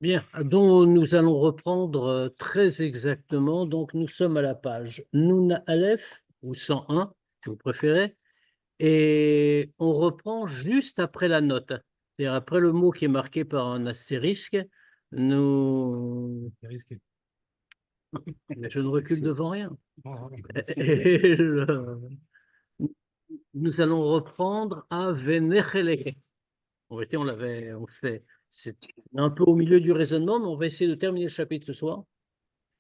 Bien, donc nous allons reprendre très exactement. Donc nous sommes à la page Noun Aleph, ou 101, si vous préférez, et on reprend juste après la note. C'est-à-dire après le mot qui est marqué par un astérisque, nous... Mais je ne recule devant rien. Et nous allons reprendre à Vénéchele. En réalité, on fait, c'est un peu au milieu du raisonnement, mais on va essayer de terminer le chapitre ce soir.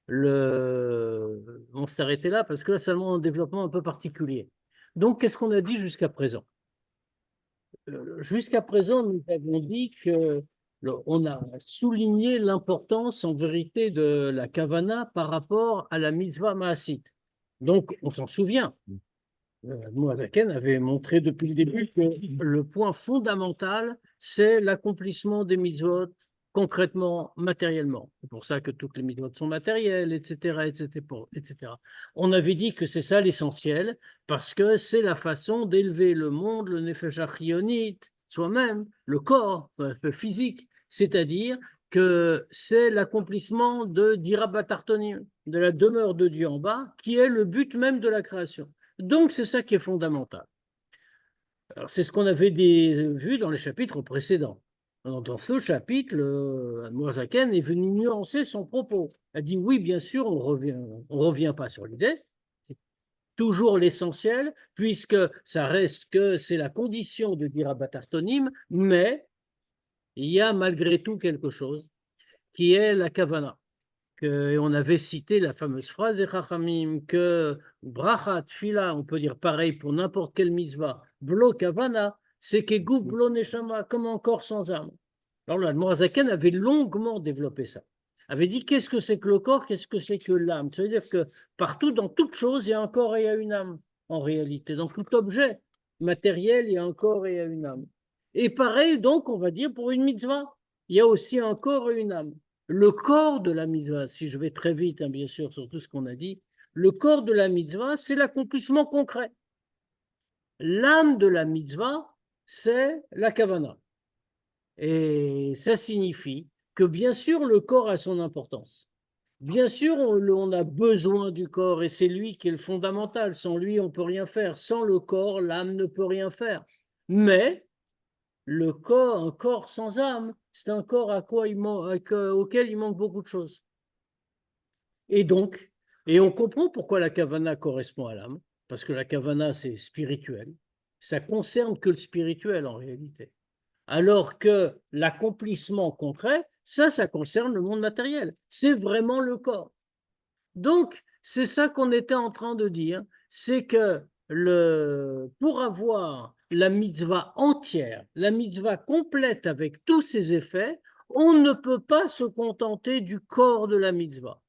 On s'est arrêté là parce que là, seulement un développement un peu particulier. Donc, qu'est-ce qu'on a dit jusqu'à présent? Jusqu'à présent, nous avons dit que on a souligné l'importance en vérité de la kavana par rapport à la mitzvah ma'asit. Donc, on s'en souvient. Moazaken avait montré depuis le début que le point fondamental, c'est l'accomplissement des mitzvot concrètement, matériellement. C'est pour ça que toutes les mitzvot sont matérielles, etc., etc., etc. On avait dit que c'est ça l'essentiel, parce que c'est la façon d'élever le monde, le nefesh achionit, soi-même, le corps, le physique, c'est-à-dire que c'est l'accomplissement de d'Irabatartonim, de la demeure de Dieu en bas, qui est le but même de la création. Donc, c'est ça qui est fondamental. C'est ce qu'on avait vu dans les chapitres précédents. Dans ce chapitre, Moazaken est venu nuancer son propos. Elle dit oui, bien sûr, on revient pas sur l'idée, c'est toujours l'essentiel, puisque ça reste que c'est la condition de dire à Batartonim, mais il y a malgré tout quelque chose qui est la kavana. On avait cité la fameuse phrase des Chachamim que brachat, fila, on peut dire pareil pour n'importe quelle mitzvah, blo kavana, c'est que gouf blo neshama, comme un corps sans âme. Alors là, le Morazaken avait longuement développé ça. Avait dit qu'est-ce que c'est que le corps, qu'est-ce que c'est que l'âme. Ça veut dire que partout, dans toute chose, il y a un corps et il y a une âme, en réalité. Dans tout objet matériel, il y a un corps et il y a une âme. Et pareil, donc, on va dire pour une mitzvah, il y a aussi un corps et une âme. Le corps de la mitzvah, si je vais très vite, hein, bien sûr, sur tout ce qu'on a dit, le corps de la mitzvah, c'est l'accomplissement concret. L'âme de la mitzvah, c'est la kavana. Et ça signifie que bien sûr, le corps a son importance. Bien sûr, on a besoin du corps et c'est lui qui est le fondamental. Sans lui, on ne peut rien faire. Sans le corps, l'âme ne peut rien faire. Mais le corps, un corps sans âme, c'est un corps auquel il manque beaucoup de choses. Et donc, et on comprend pourquoi la kavana correspond à l'âme, parce que la kavana, c'est spirituel. Ça concerne que le spirituel en réalité. Alors que l'accomplissement concret, ça concerne le monde matériel. C'est vraiment le corps. Donc, c'est ça qu'on était en train de dire, c'est que pour avoir la mitzvah entière, la mitzvah complète avec tous ses effets, on ne peut pas se contenter du corps de la mitzvah.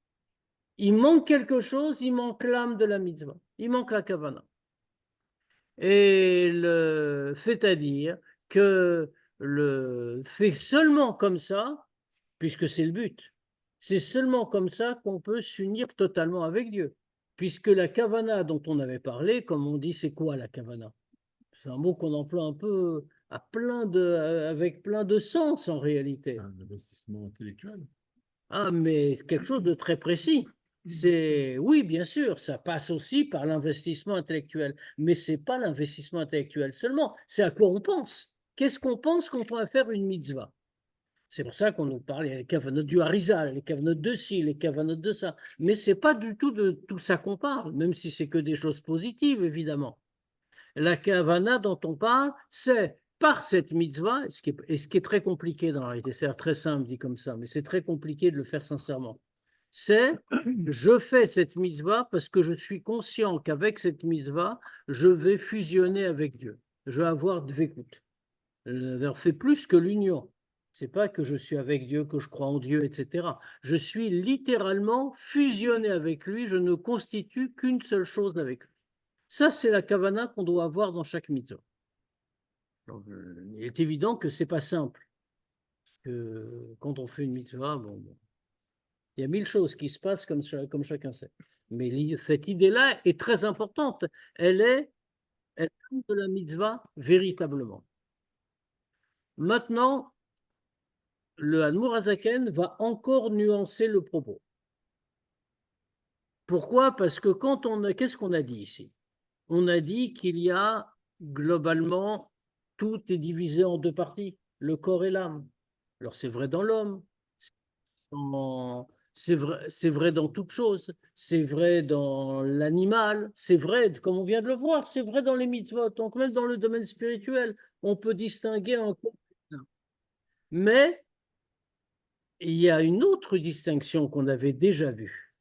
Il manque quelque chose, il manque l'âme de la mitzvah, il manque la kavana. C'est-à-dire que fait seulement comme ça, puisque c'est le but, c'est seulement comme ça qu'on peut s'unir totalement avec Dieu. Puisque la kavana dont on avait parlé, comme on dit, c'est quoi la kavana? C'est un mot qu'on emploie un peu avec plein de sens en réalité. Un investissement intellectuel. Ah, mais quelque chose de très précis. Oui, bien sûr, ça passe aussi par l'investissement intellectuel, mais c'est pas l'investissement intellectuel seulement, c'est à quoi on pense. Qu'est-ce qu'on pense quand on va faire une mitzvah? C'est pour ça qu'on nous parle, il y a les cavanotes du Harizal, les cavanotes de ci, les cavanotes de ça. Mais c'est pas du tout de tout ça qu'on parle, même si c'est que des choses positives, évidemment. La kavana dont on parle, c'est par cette mitzvah, ce qui est très compliqué dans la réalité, c'est très simple dit comme ça, mais c'est très compliqué de le faire sincèrement. C'est je fais cette mitzvah parce que je suis conscient qu'avec cette mitzvah, je vais fusionner avec Dieu. Je vais avoir dvekut. C'est plus que l'union. C'est pas que je suis avec Dieu, que je crois en Dieu, etc. Je suis littéralement fusionné avec lui. Je ne constitue qu'une seule chose avec lui. Ça, c'est la kavana qu'on doit avoir dans chaque mitzvah. Donc, il est évident que c'est pas simple. Que quand on fait une mitzvah, il y a mille choses qui se passent comme chacun sait. Mais cette idée-là est très importante. Elle parle de la mitzvah véritablement. Maintenant, le Admour Hazaken va encore nuancer le propos. Pourquoi? Parce que qu'est-ce qu'on a dit ici? On a dit qu'il y a globalement, tout est divisé en deux parties, le corps et l'âme. Alors c'est vrai dans l'homme, c'est vrai dans toute chose, c'est vrai dans l'animal, c'est vrai, comme on vient de le voir, c'est vrai dans les mitzvot, donc même dans le domaine spirituel, on peut distinguer un corps. Mais il y a une autre distinction qu'on avait déjà vue,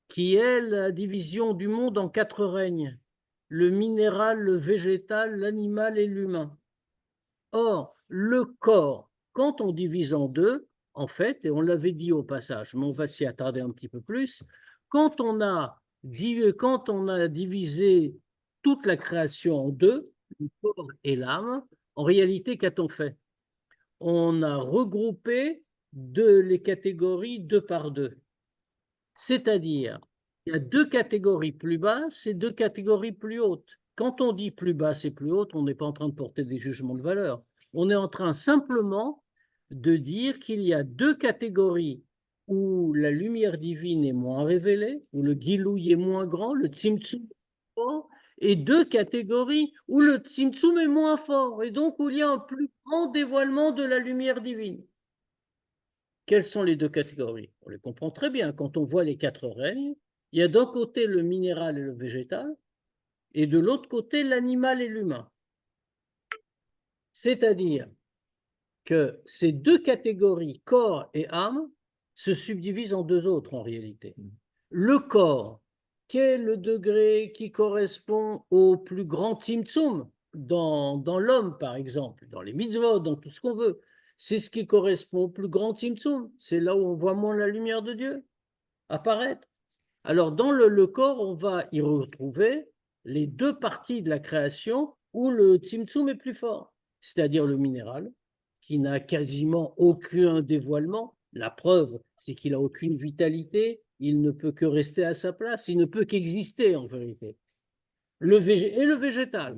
qui est la division du monde en quatre règnes, le minéral, le végétal, l'animal et l'humain. Or, le corps, quand on divise en deux, en fait, et on l'avait dit au passage, mais on va s'y attarder un petit peu plus, quand on a divisé toute la création en deux, le corps et l'âme, en réalité, qu'a-t-on fait? On a regroupé les catégories deux par deux. C'est-à-dire, il y a deux catégories plus basses et deux catégories plus hautes. Quand on dit plus basse et plus haute, on n'est pas en train de porter des jugements de valeur. On est en train simplement de dire qu'il y a deux catégories où la lumière divine est moins révélée, où le Gilouï est moins grand, le Tzimtzum est fort, et deux catégories où le Tzimtzum est moins fort, et donc où il y a un plus grand dévoilement de la lumière divine. Quelles sont les deux catégories? On les comprend très bien. Quand on voit les quatre règnes, il y a d'un côté le minéral et le végétal, et de l'autre côté l'animal et l'humain. C'est-à-dire que ces deux catégories, corps et âme, se subdivisent en deux autres en réalité. Le corps, qui est le degré qui correspond au plus grand tzimtzum dans l'homme, par exemple, dans les mitzvot, dans tout ce qu'on veut. C'est ce qui correspond au plus grand tzimtzum. C'est là où on voit moins la lumière de Dieu apparaître. Alors, dans le corps, on va y retrouver les deux parties de la création où le tzimtzum est plus fort, c'est-à-dire le minéral, qui n'a quasiment aucun dévoilement. La preuve, c'est qu'il n'a aucune vitalité, il ne peut que rester à sa place, il ne peut qu'exister en vérité. Et le végétal,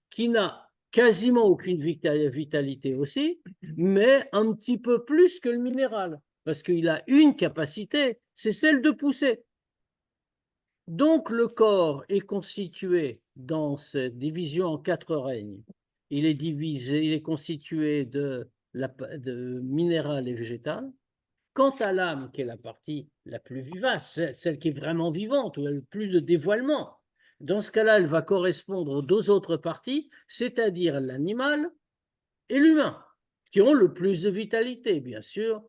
qui n'a quasiment aucune vitalité aussi, mais un petit peu plus que le minéral, parce qu'il a une capacité, c'est celle de pousser. Donc le corps est constitué dans cette division en quatre règnes. Il est divisé, il est constitué de minéral et végétal. Quant à l'âme, qui est la partie la plus vivace, celle qui est vraiment vivante, où il y a le plus de dévoilement, dans ce cas-là, elle va correspondre aux deux autres parties, c'est-à-dire l'animal et l'humain, qui ont le plus de vitalité, bien sûr.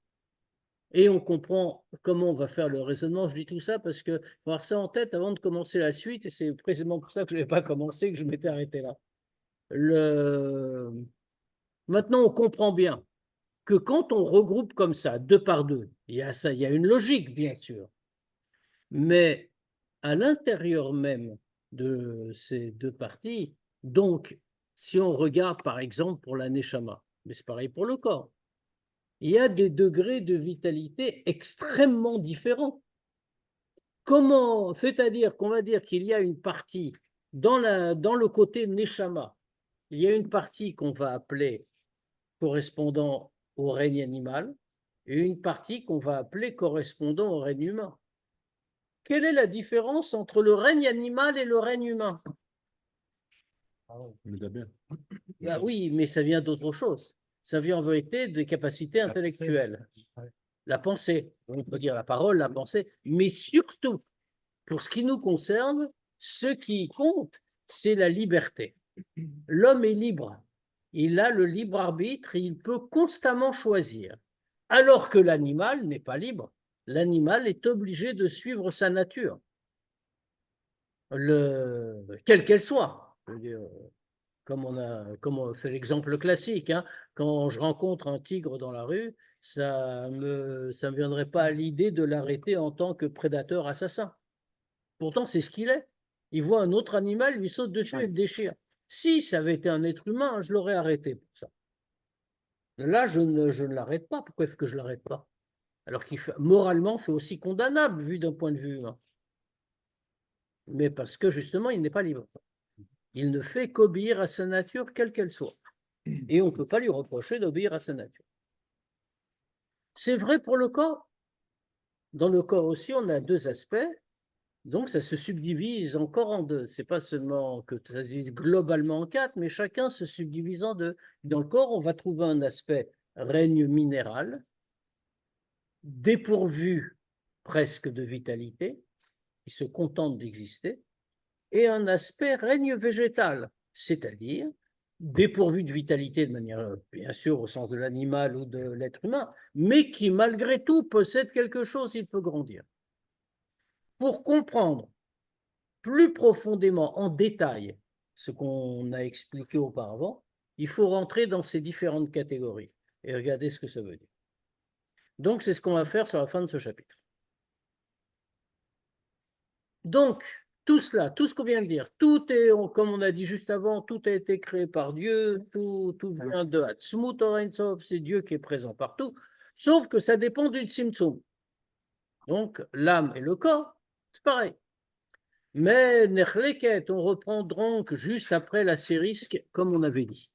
Et on comprend comment on va faire le raisonnement. Je dis tout ça parce que faut avoir ça en tête avant de commencer la suite, et c'est précisément pour ça que je n'ai pas commencé, que je m'étais arrêté là. Maintenant, on comprend bien que quand on regroupe comme ça, deux par deux, il y a ça, il y a une logique, bien sûr, mais à l'intérieur même de ces deux parties, donc, si on regarde par exemple pour la neshama, mais c'est pareil pour le corps, il y a des degrés de vitalité extrêmement différents. Comment, c'est-à-dire qu'on va dire qu'il y a une partie dans le côté neshama, il y a une partie qu'on va appeler correspondant au règne animal et une partie qu'on va appeler correspondant au règne humain. Quelle est la différence entre le règne animal et le règne humain? Bah oui, mais ça vient d'autre chose. Ça vient en vérité des capacités intellectuelles. La pensée, on peut dire la parole, la pensée, mais surtout, pour ce qui nous concerne, ce qui compte, c'est la liberté. L'homme est libre. Il a le libre arbitre et il peut constamment choisir. Alors que l'animal n'est pas libre. L'animal est obligé de suivre sa nature, quelle qu'elle soit. Je veux dire, comme c'est l'exemple classique, hein. Quand je rencontre un tigre dans la rue, ça me viendrait pas à l'idée de l'arrêter en tant que prédateur assassin. Pourtant, c'est ce qu'il est. Il voit un autre animal, il lui saute dessus et le déchire. Si ça avait été un être humain, je l'aurais arrêté pour ça. Là, je ne l'arrête pas. Pourquoi est-ce que je ne l'arrête pas? Alors qu'il moralement, c'est aussi condamnable vu d'un point de vue humain. Mais parce que justement, il n'est pas libre. Il ne fait qu'obéir à sa nature, quelle qu'elle soit. Et on ne peut pas lui reprocher d'obéir à sa nature. C'est vrai pour le corps. Dans le corps aussi, on a deux aspects. Donc, ça se subdivise encore en deux. Ce n'est pas seulement que ça se divise globalement en quatre, mais chacun se subdivise en deux. Dans le corps, on va trouver un aspect règne minéral, dépourvu presque de vitalité, qui se contente d'exister, et un aspect règne végétal, c'est-à-dire dépourvu de vitalité de manière, bien sûr, au sens de l'animal ou de l'être humain, mais qui, malgré tout, possède quelque chose, il peut grandir. Pour comprendre plus profondément, en détail, ce qu'on a expliqué auparavant, il faut rentrer dans ces différentes catégories et regarder ce que ça veut dire. Donc, c'est ce qu'on va faire sur la fin de ce chapitre. Donc, tout cela, tout ce qu'on vient de dire, tout est, comme on a dit juste avant, tout a été créé par Dieu, tout vient de Hatzmut Ein Sof, c'est Dieu qui est présent partout, sauf que ça dépend du Tzimtzum. Donc, l'âme et le corps, c'est pareil. Mais Nechleket, on reprend donc juste après la sérisque, comme on avait dit.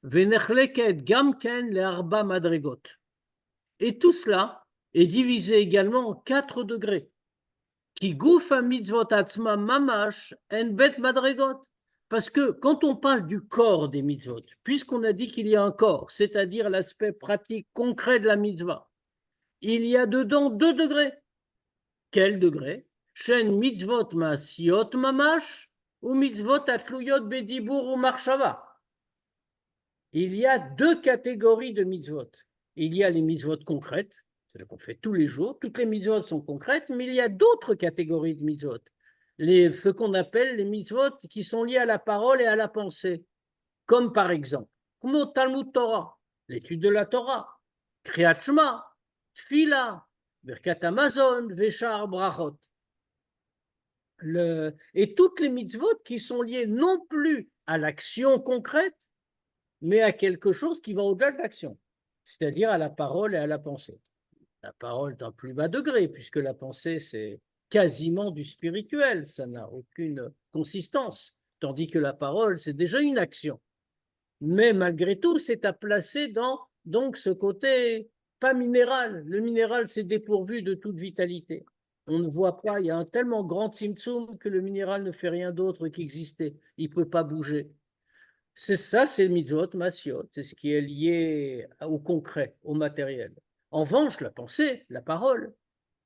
Venechleket gamken le arba madrigot. Et tout cela est divisé également en 4 degrés. Qui goufa mitzvot atzma mamash en bet madrigot. Parce que quand on parle du corps des mitzvot, puisqu'on a dit qu'il y a un corps, c'est-à-dire l'aspect pratique concret de la mitzvah, il y a dedans 2 degrés. Quel degré? Shen mitzvot masiot mamash ou mitzvot atluyot bedibur ou marshava. Il y a 2 catégories de mitzvot. Il y a les mitzvot concrètes, c'est-à-dire qu'on fait tous les jours, toutes les mitzvot sont concrètes, mais il y a d'autres catégories de mitzvot. Ce qu'on appelle les mitzvot qui sont liés à la parole et à la pensée, comme par exemple, comme Talmud Torah, l'étude de la Torah, Kriyat Shema, Tfila, Birkat Hamazon, Veshar Brachot. Et toutes les mitzvot qui sont liées non plus à l'action concrète, mais à quelque chose qui va au-delà de l'action, c'est-à-dire à la parole et à la pensée. La parole d'un plus bas degré, puisque la pensée, c'est quasiment du spirituel, ça n'a aucune consistance, tandis que la parole, c'est déjà une action. Mais malgré tout, c'est à placer dans donc ce côté pas minéral. Le minéral, c'est dépourvu de toute vitalité. On ne voit pas, il y a un tellement grand tzimtzum que le minéral ne fait rien d'autre qu'exister. Il ne peut pas bouger. C'est ça, c'est le mitzvot masiot, c'est ce qui est lié au concret, au matériel. En revanche, la pensée, la parole,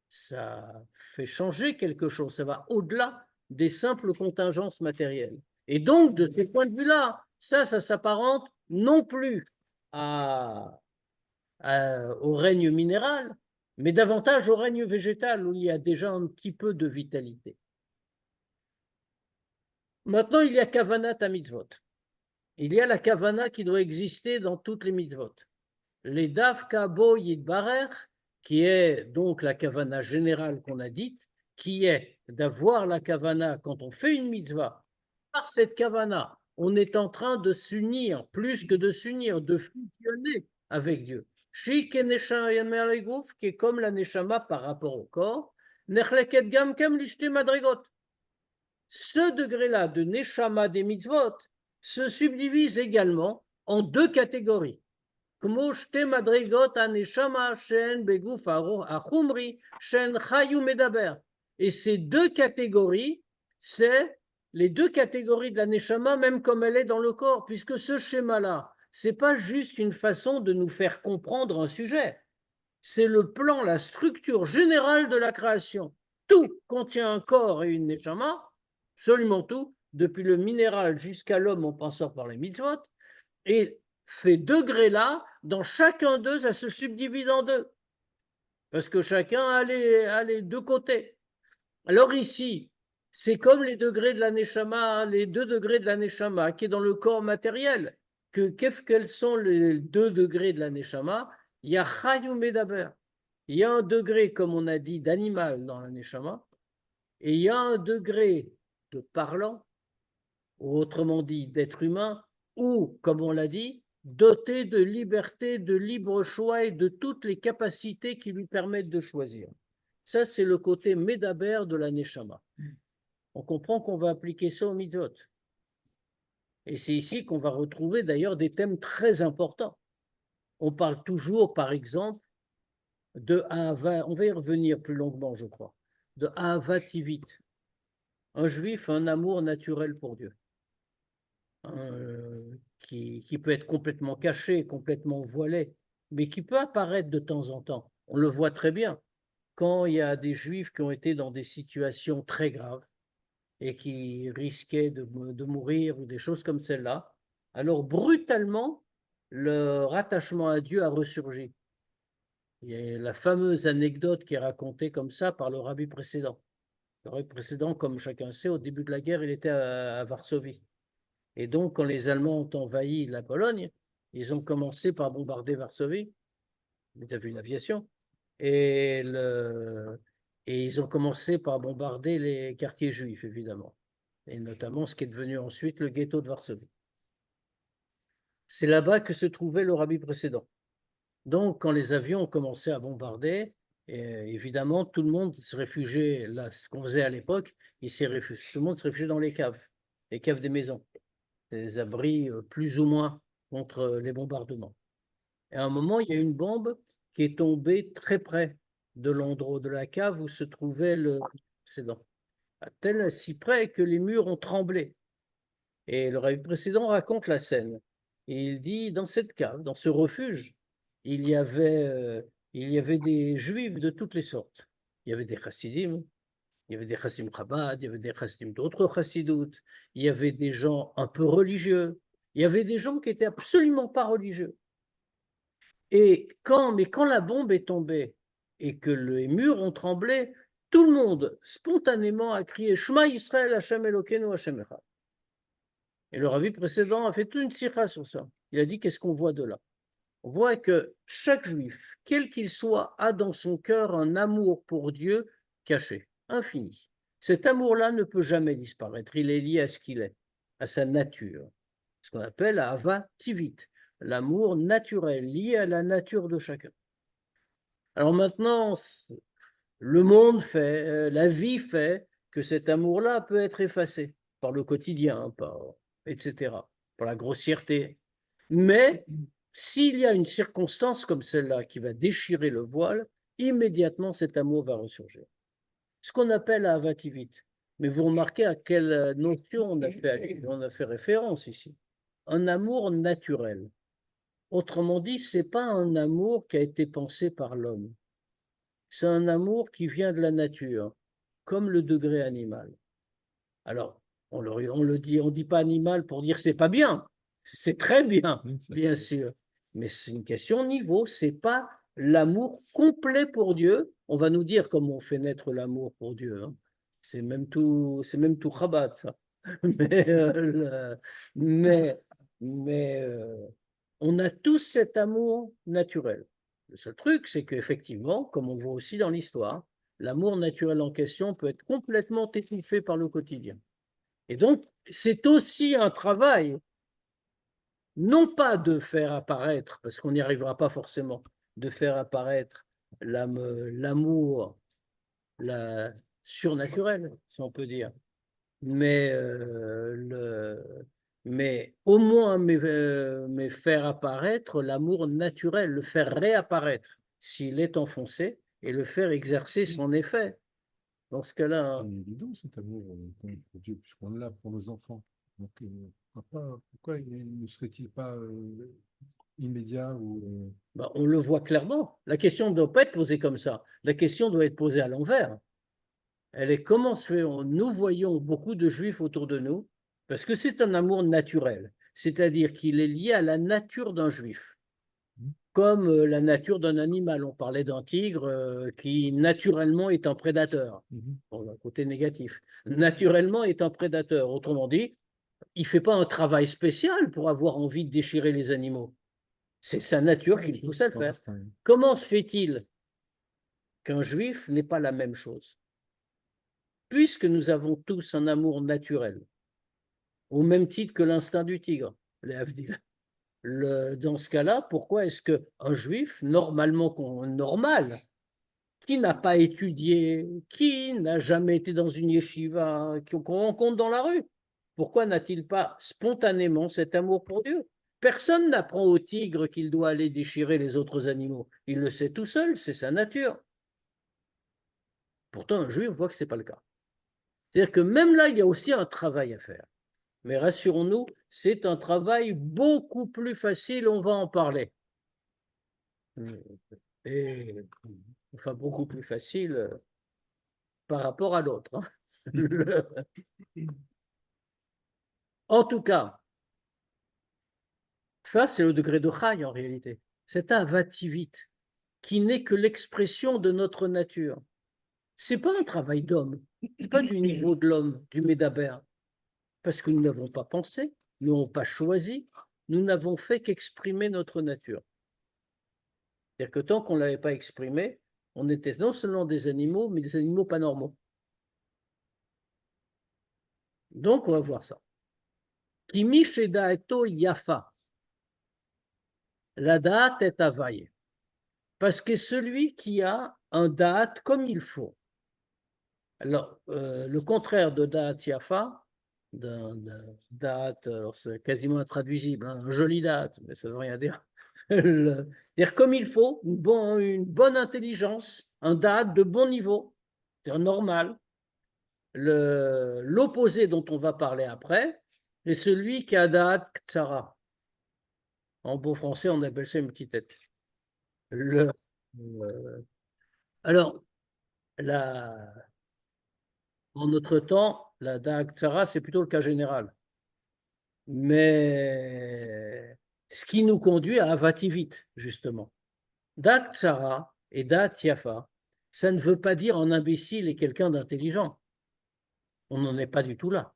ça fait changer quelque chose, ça va au-delà des simples contingences matérielles. Et donc, de ce point de vue-là, ça s'apparente non plus au règne minéral, mais davantage au règne végétal, où il y a déjà un petit peu de vitalité. Maintenant, il y a kavanat à mitzvot. Il y a la kavana qui doit exister dans toutes les mitzvot. Les dafka bo yidbarer, qui est donc la kavana générale qu'on a dite, qui est d'avoir la kavana quand on fait une mitzvah. Par cette kavana, on est en train de s'unir, plus que de s'unir, de fusionner avec Dieu. Shi ke neshama legouf, qui est comme la neshama par rapport au corps, nechleket gamkem lishte madrigot. Ce degré-là de neshama des mitzvot se subdivise également en 2 catégories. Et ces 2 catégories, c'est les 2 catégories de la neshama, même comme elle est dans le corps, puisque ce schéma-là, ce n'est pas juste une façon de nous faire comprendre un sujet. C'est le plan, la structure générale de la création. Tout contient un corps et une neshama, absolument tout, depuis le minéral jusqu'à l'homme en passant par les mitzvot, et ces degrés-là, dans chacun d'eux, ça se subdivise en 2, parce que chacun a les 2 côtés. Alors ici, c'est comme les degrés de la neshama, les 2 degrés de la neshama, qui est dans le corps matériel. Quels sont les 2 degrés de la neshama? Il y a chayou medaber. Il y a un degré, comme on a dit, d'animal dans la neshama, et il y a un degré de parlant, ou autrement dit d'être humain, ou, comme on l'a dit, doté de liberté, de libre choix et de toutes les capacités qui lui permettent de choisir. Ça, c'est le côté médaber de la neshama. On comprend qu'on va appliquer ça au mitzvot. Et c'est ici qu'on va retrouver d'ailleurs des thèmes très importants. On parle toujours, par exemple, de Ahava, on va y revenir plus longuement, je crois, de Ahava Tivit. Un juif a un amour naturel pour Dieu, qui peut être complètement caché, complètement voilé, mais qui peut apparaître de temps en temps. On le voit très bien quand il y a des juifs qui ont été dans des situations très graves et qui risquaient de mourir ou des choses comme celle-là. Alors brutalement, le rattachement à Dieu a ressurgi. Il y a la fameuse anecdote qui est racontée comme ça par le rabbi précédent. Le rabbi précédent, comme chacun sait, au début de la guerre, il était à Varsovie. Et donc, quand les Allemands ont envahi la Pologne, ils ont commencé par bombarder Varsovie. Vous avez vu l'aviation. Et, et ils ont commencé par bombarder les quartiers juifs, évidemment. Et notamment ce qui est devenu ensuite le ghetto de Varsovie. C'est là-bas que se trouvait le rabbi précédent. Donc, quand les avions ont commencé à bombarder, évidemment, tout le monde se réfugiait, là, ce qu'on faisait à l'époque, tout le monde se réfugiait dans les caves des maisons, des abris plus ou moins contre les bombardements. Et à un moment, il y a une bombe qui est tombée très près de l'endroit de la cave où se trouvait le précédent, à tel si près que les murs ont tremblé. Et le rabbi précédent raconte la scène. Et il dit, dans cette cave, dans ce refuge, il y avait, euh, il y avait des juifs de toutes les sortes. Il y avait des chassidim, il y avait des chassim Chabad, il y avait des chassidim d'autres chassidoutes, il y avait des gens un peu religieux, il y avait des gens qui étaient absolument pas religieux. Mais quand la bombe est tombée et que les murs ont tremblé, tout le monde spontanément a crié Shema Yisrael Hashem Elokeinu Hashem Echad. Et le rabbi précédent a fait toute une sikha sur ça. Il a dit qu'est-ce qu'on voit de là? On voit que chaque juif, quel qu'il soit, a dans son cœur un amour pour Dieu caché, infini. Cet amour-là ne peut jamais disparaître. Il est lié à ce qu'il est, à sa nature. Ce qu'on appelle Ahava Tivit, l'amour naturel, lié à la nature de chacun. Alors maintenant, le monde fait, la vie fait que cet amour-là peut être effacé par le quotidien, etc., par la grossièreté. Mais s'il y a une circonstance comme celle-là qui va déchirer le voile, immédiatement cet amour va ressurgir. Ce qu'on appelle avativit. Mais vous remarquez à quelle notion on a fait référence ici. Un amour naturel. Autrement dit, ce n'est pas un amour qui a été pensé par l'homme. C'est un amour qui vient de la nature, comme le degré animal. Alors, on ne dit pas animal pour dire c'est pas bien. C'est très bien, bien sûr. Mais c'est une question de niveau. C'est pas l'amour complet pour Dieu. On va nous dire comment on fait naître l'amour pour Dieu. Hein. C'est même tout Chabad, ça. Mais, mais, mais on a tous cet amour naturel. Le seul truc, c'est qu'effectivement, comme on voit aussi dans l'histoire, l'amour naturel en question peut être complètement étouffé par le quotidien. Et donc, c'est aussi un travail, non pas de faire apparaître, parce qu'on n'y arrivera pas forcément, de faire apparaître l'amour surnaturel, si on peut dire, mais, mais au moins mais faire apparaître l'amour naturel, le faire réapparaître s'il est enfoncé et le faire exercer son effet. Dans ce cas-là, C'est évident cet amour pour Dieu, puisqu'on l'a pour nos enfants. Donc, pourquoi ne serait-il pas immédiat ou ben, on le voit clairement. La question ne doit pas être posée comme ça. La question doit être posée à l'envers. Elle est comment se fait, nous voyons beaucoup de juifs autour de nous, parce que c'est un amour naturel, c'est-à-dire qu'il est lié à la nature d'un juif, comme la nature d'un animal. On parlait d'un tigre qui naturellement est un prédateur, pour un côté négatif. Naturellement est un prédateur. Autrement dit, il ne fait pas un travail spécial pour avoir envie de déchirer les animaux. C'est sa nature qui le pousse à le faire. Comment se fait-il qu'un juif n'ait pas la même chose? Puisque nous avons tous un amour naturel, au même titre que l'instinct du tigre, dans ce cas-là, pourquoi est-ce qu'un juif, normal, qui n'a pas étudié, qui n'a jamais été dans une yeshiva, qu'on rencontre dans la rue, pourquoi n'a-t-il pas spontanément cet amour pour Dieu? Personne n'apprend au tigre qu'il doit aller déchirer les autres animaux. Il le sait tout seul, c'est sa nature. Pourtant, un juif voit que ce n'est pas le cas. C'est-à-dire que même là, il y a aussi un travail à faire. Mais rassurons-nous, c'est un travail beaucoup plus facile, on va en parler. Et, enfin, beaucoup plus facile par rapport à l'autre. En tout cas, ça, c'est le degré de Chai en réalité. Cet avativit qui n'est que l'expression de notre nature. Ce n'est pas un travail d'homme, pas du niveau de l'homme, du Médaber, parce que nous n'avons pas pensé, nous n'avons pas choisi, nous n'avons fait qu'exprimer notre nature. C'est-à-dire que tant qu'on ne l'avait pas exprimé, on était non seulement des animaux, mais des animaux pas normaux. Donc, on va voir ça. Kimi shedaeto yafa. La date est availlée. Parce que celui qui a un date comme il faut. Alors, le contraire de date yafa, d'un date, c'est quasiment intraduisible, hein, un joli date, mais ça ne veut rien dire. Dire comme il faut, une bonne intelligence, un date de bon niveau, c'est normal. L'opposé dont on va parler après est celui qui a date ktsara. En beau français, on appelle ça une petite tête. Alors, en notre temps, la date ktsara, c'est plutôt le cas général. Mais ce qui nous conduit à avativit, justement. Dat Tsara et Dat Yafa, ça ne veut pas dire un imbécile et quelqu'un d'intelligent. On n'en est pas du tout là.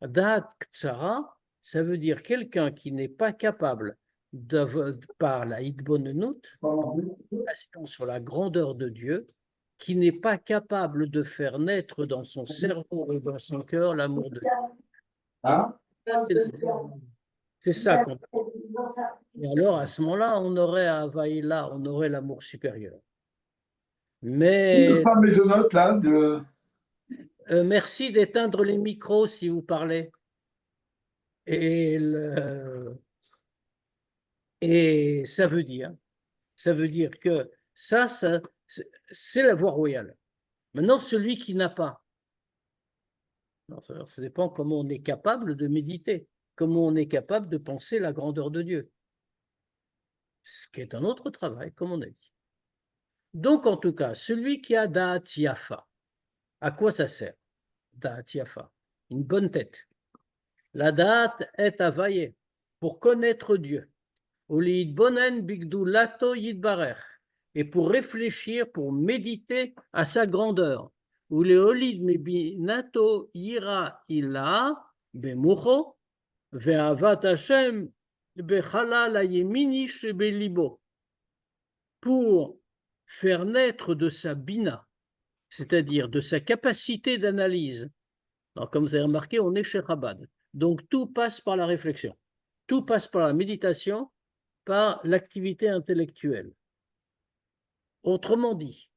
Dat Tsara, ça veut dire quelqu'un qui n'est pas capable, par la Hitbonenut, assistance sur la grandeur de Dieu, qui n'est pas capable de faire naître dans son cerveau et dans son cœur l'amour de Dieu. C'est ça qu'on. Et alors, à ce moment-là, on aurait à Avaïla, on aurait l'amour supérieur. Mais. Maisonnote, là, de... Merci d'éteindre les micros si vous parlez. Et ça veut dire que ça c'est la voie royale. Maintenant, celui qui n'a pas, ça dépend comment on est capable de méditer, comment on est capable de penser la grandeur de Dieu. Ce qui est un autre travail, comme on a dit. Donc, en tout cas, celui qui a Da'at Yafa, à quoi ça sert? Da'at Yafa, une bonne tête. La Da'at est availlée pour connaître Dieu. Bonen bigdulato yidbarech, et pour réfléchir, pour méditer à sa grandeur. Ou le olid mebinato ira ila bemucho ve'avat Hashem bechala la yemini shebelibo, pour faire naître de sa bina, c'est-à-dire de sa capacité d'analyse. Alors, comme vous avez remarqué, on est chez Chabad. Donc, tout passe par la réflexion. Tout passe par la méditation, par l'activité intellectuelle. Autrement dit,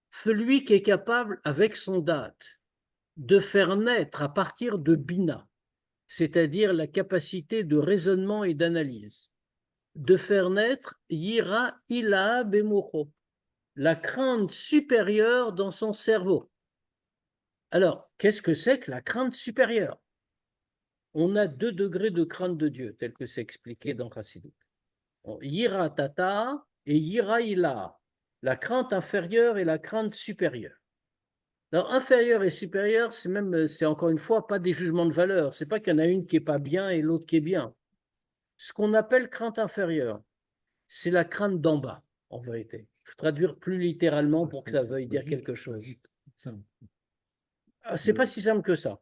celui qui est capable, avec son date, de faire naître à partir de Bina, c'est-à-dire la capacité de raisonnement et d'analyse, de faire naître Yira Ila Bemocho, la crainte supérieure dans son cerveau. Alors, qu'est-ce que c'est que la crainte supérieure? On a 2 degrés de crainte de Dieu, tel que c'est expliqué dans Chassidut. Yira Tata et Yira Ila, la crainte inférieure et la crainte supérieure. Alors, inférieure et supérieure, c'est encore une fois pas des jugements de valeur. C'est pas qu'il y en a une qui est pas bien et l'autre qui est bien. Ce qu'on appelle crainte inférieure, c'est la crainte d'en bas, en vérité. Il faut traduire plus littéralement pour que ça veuille dire quelque chose. C'est pas si simple que ça.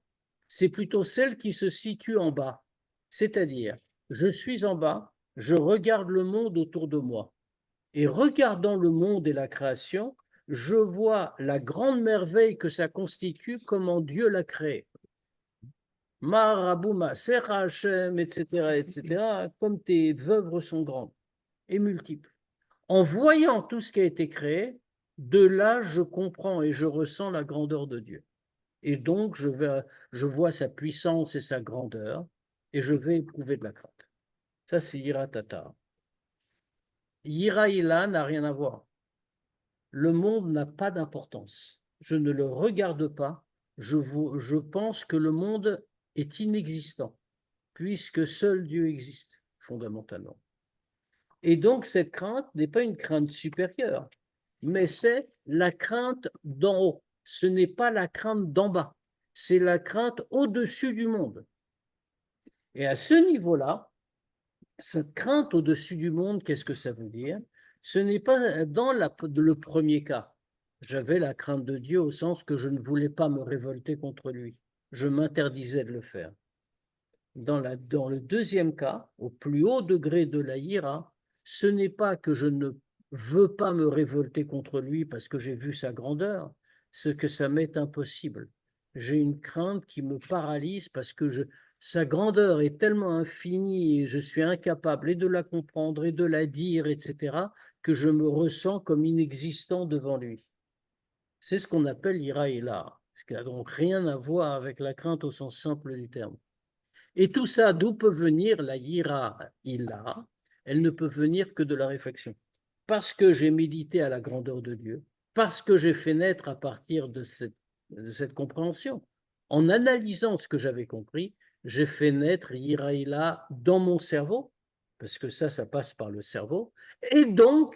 C'est plutôt celle qui se situe en bas. C'est-à-dire, je suis en bas, je regarde le monde autour de moi. Et regardant le monde et la création, je vois la grande merveille que ça constitue, comment Dieu l'a créé. Marabouma, Serra Hashem, etc., etc., comme tes œuvres sont grandes et multiples. En voyant tout ce qui a été créé, de là, je comprends et je ressens la grandeur de Dieu. Et donc, je vois sa puissance et sa grandeur, et je vais éprouver de la crainte. Ça, c'est Yira Tata. Yira Ila n'a rien à voir. Le monde n'a pas d'importance. Je ne le regarde pas. Je pense que le monde est inexistant, puisque seul Dieu existe, fondamentalement. Et donc, cette crainte n'est pas une crainte supérieure, mais c'est la crainte d'en haut. Ce n'est pas la crainte d'en bas. C'est la crainte au-dessus du monde. Et à ce niveau-là, cette crainte au-dessus du monde, qu'est-ce que ça veut dire? Ce n'est pas dans le premier cas. J'avais la crainte de Dieu au sens que je ne voulais pas me révolter contre lui. Je m'interdisais de le faire. Dans le deuxième cas, au plus haut degré de la hiera, ce n'est pas que je ne veux pas me révolter contre lui parce que j'ai vu sa grandeur, ce que ça m'est impossible. J'ai une crainte qui me paralyse parce que sa grandeur est tellement infinie et je suis incapable et de la comprendre et de la dire, etc., que je me ressens comme inexistant devant lui. C'est ce qu'on appelle l'ira ila, ce qui n'a donc rien à voir avec la crainte au sens simple du terme. Et tout ça, d'où peut venir la yira ila? Elle ne peut venir que de la réflexion. Parce que j'ai médité à la grandeur de Dieu, parce que j'ai fait naître à partir de cette compréhension. En analysant ce que j'avais compris, j'ai fait naître yira ila dans mon cerveau, parce que ça passe par le cerveau. Et donc,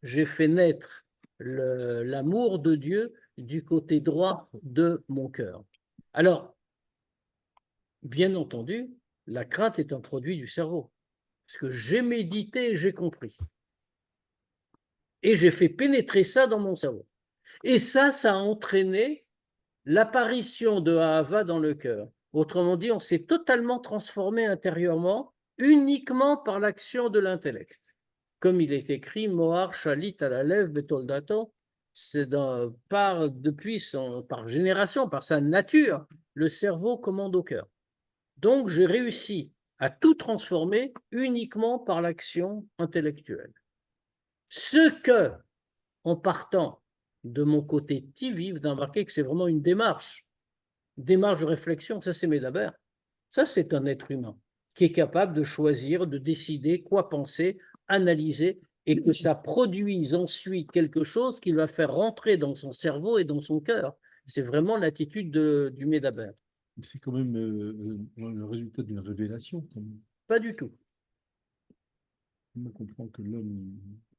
j'ai fait naître l'amour de Dieu du côté droit de mon cœur. Alors, bien entendu, la crainte est un produit du cerveau, parce que j'ai médité et j'ai compris. Et j'ai fait pénétrer ça dans mon cerveau. Et ça a entraîné l'apparition de Ahava dans le cœur. Autrement dit, on s'est totalement transformé intérieurement uniquement par l'action de l'intellect. Comme il est écrit, Mohar Shalit à la lèvre Betoldato, c'est par génération, par sa nature, le cerveau commande au cœur. Donc j'ai réussi à tout transformer uniquement par l'action intellectuelle. Ce que, en partant de mon côté tivi, vous remarquez que c'est vraiment une démarche de réflexion, ça c'est Médaber. Ça c'est un être humain qui est capable de choisir, de décider quoi penser, analyser, et que ça produise ensuite quelque chose qui va faire rentrer dans son cerveau et dans son cœur. C'est vraiment l'attitude du Médaber. C'est quand même le résultat d'une révélation. Quand même. Pas du tout. On comprend que l'homme,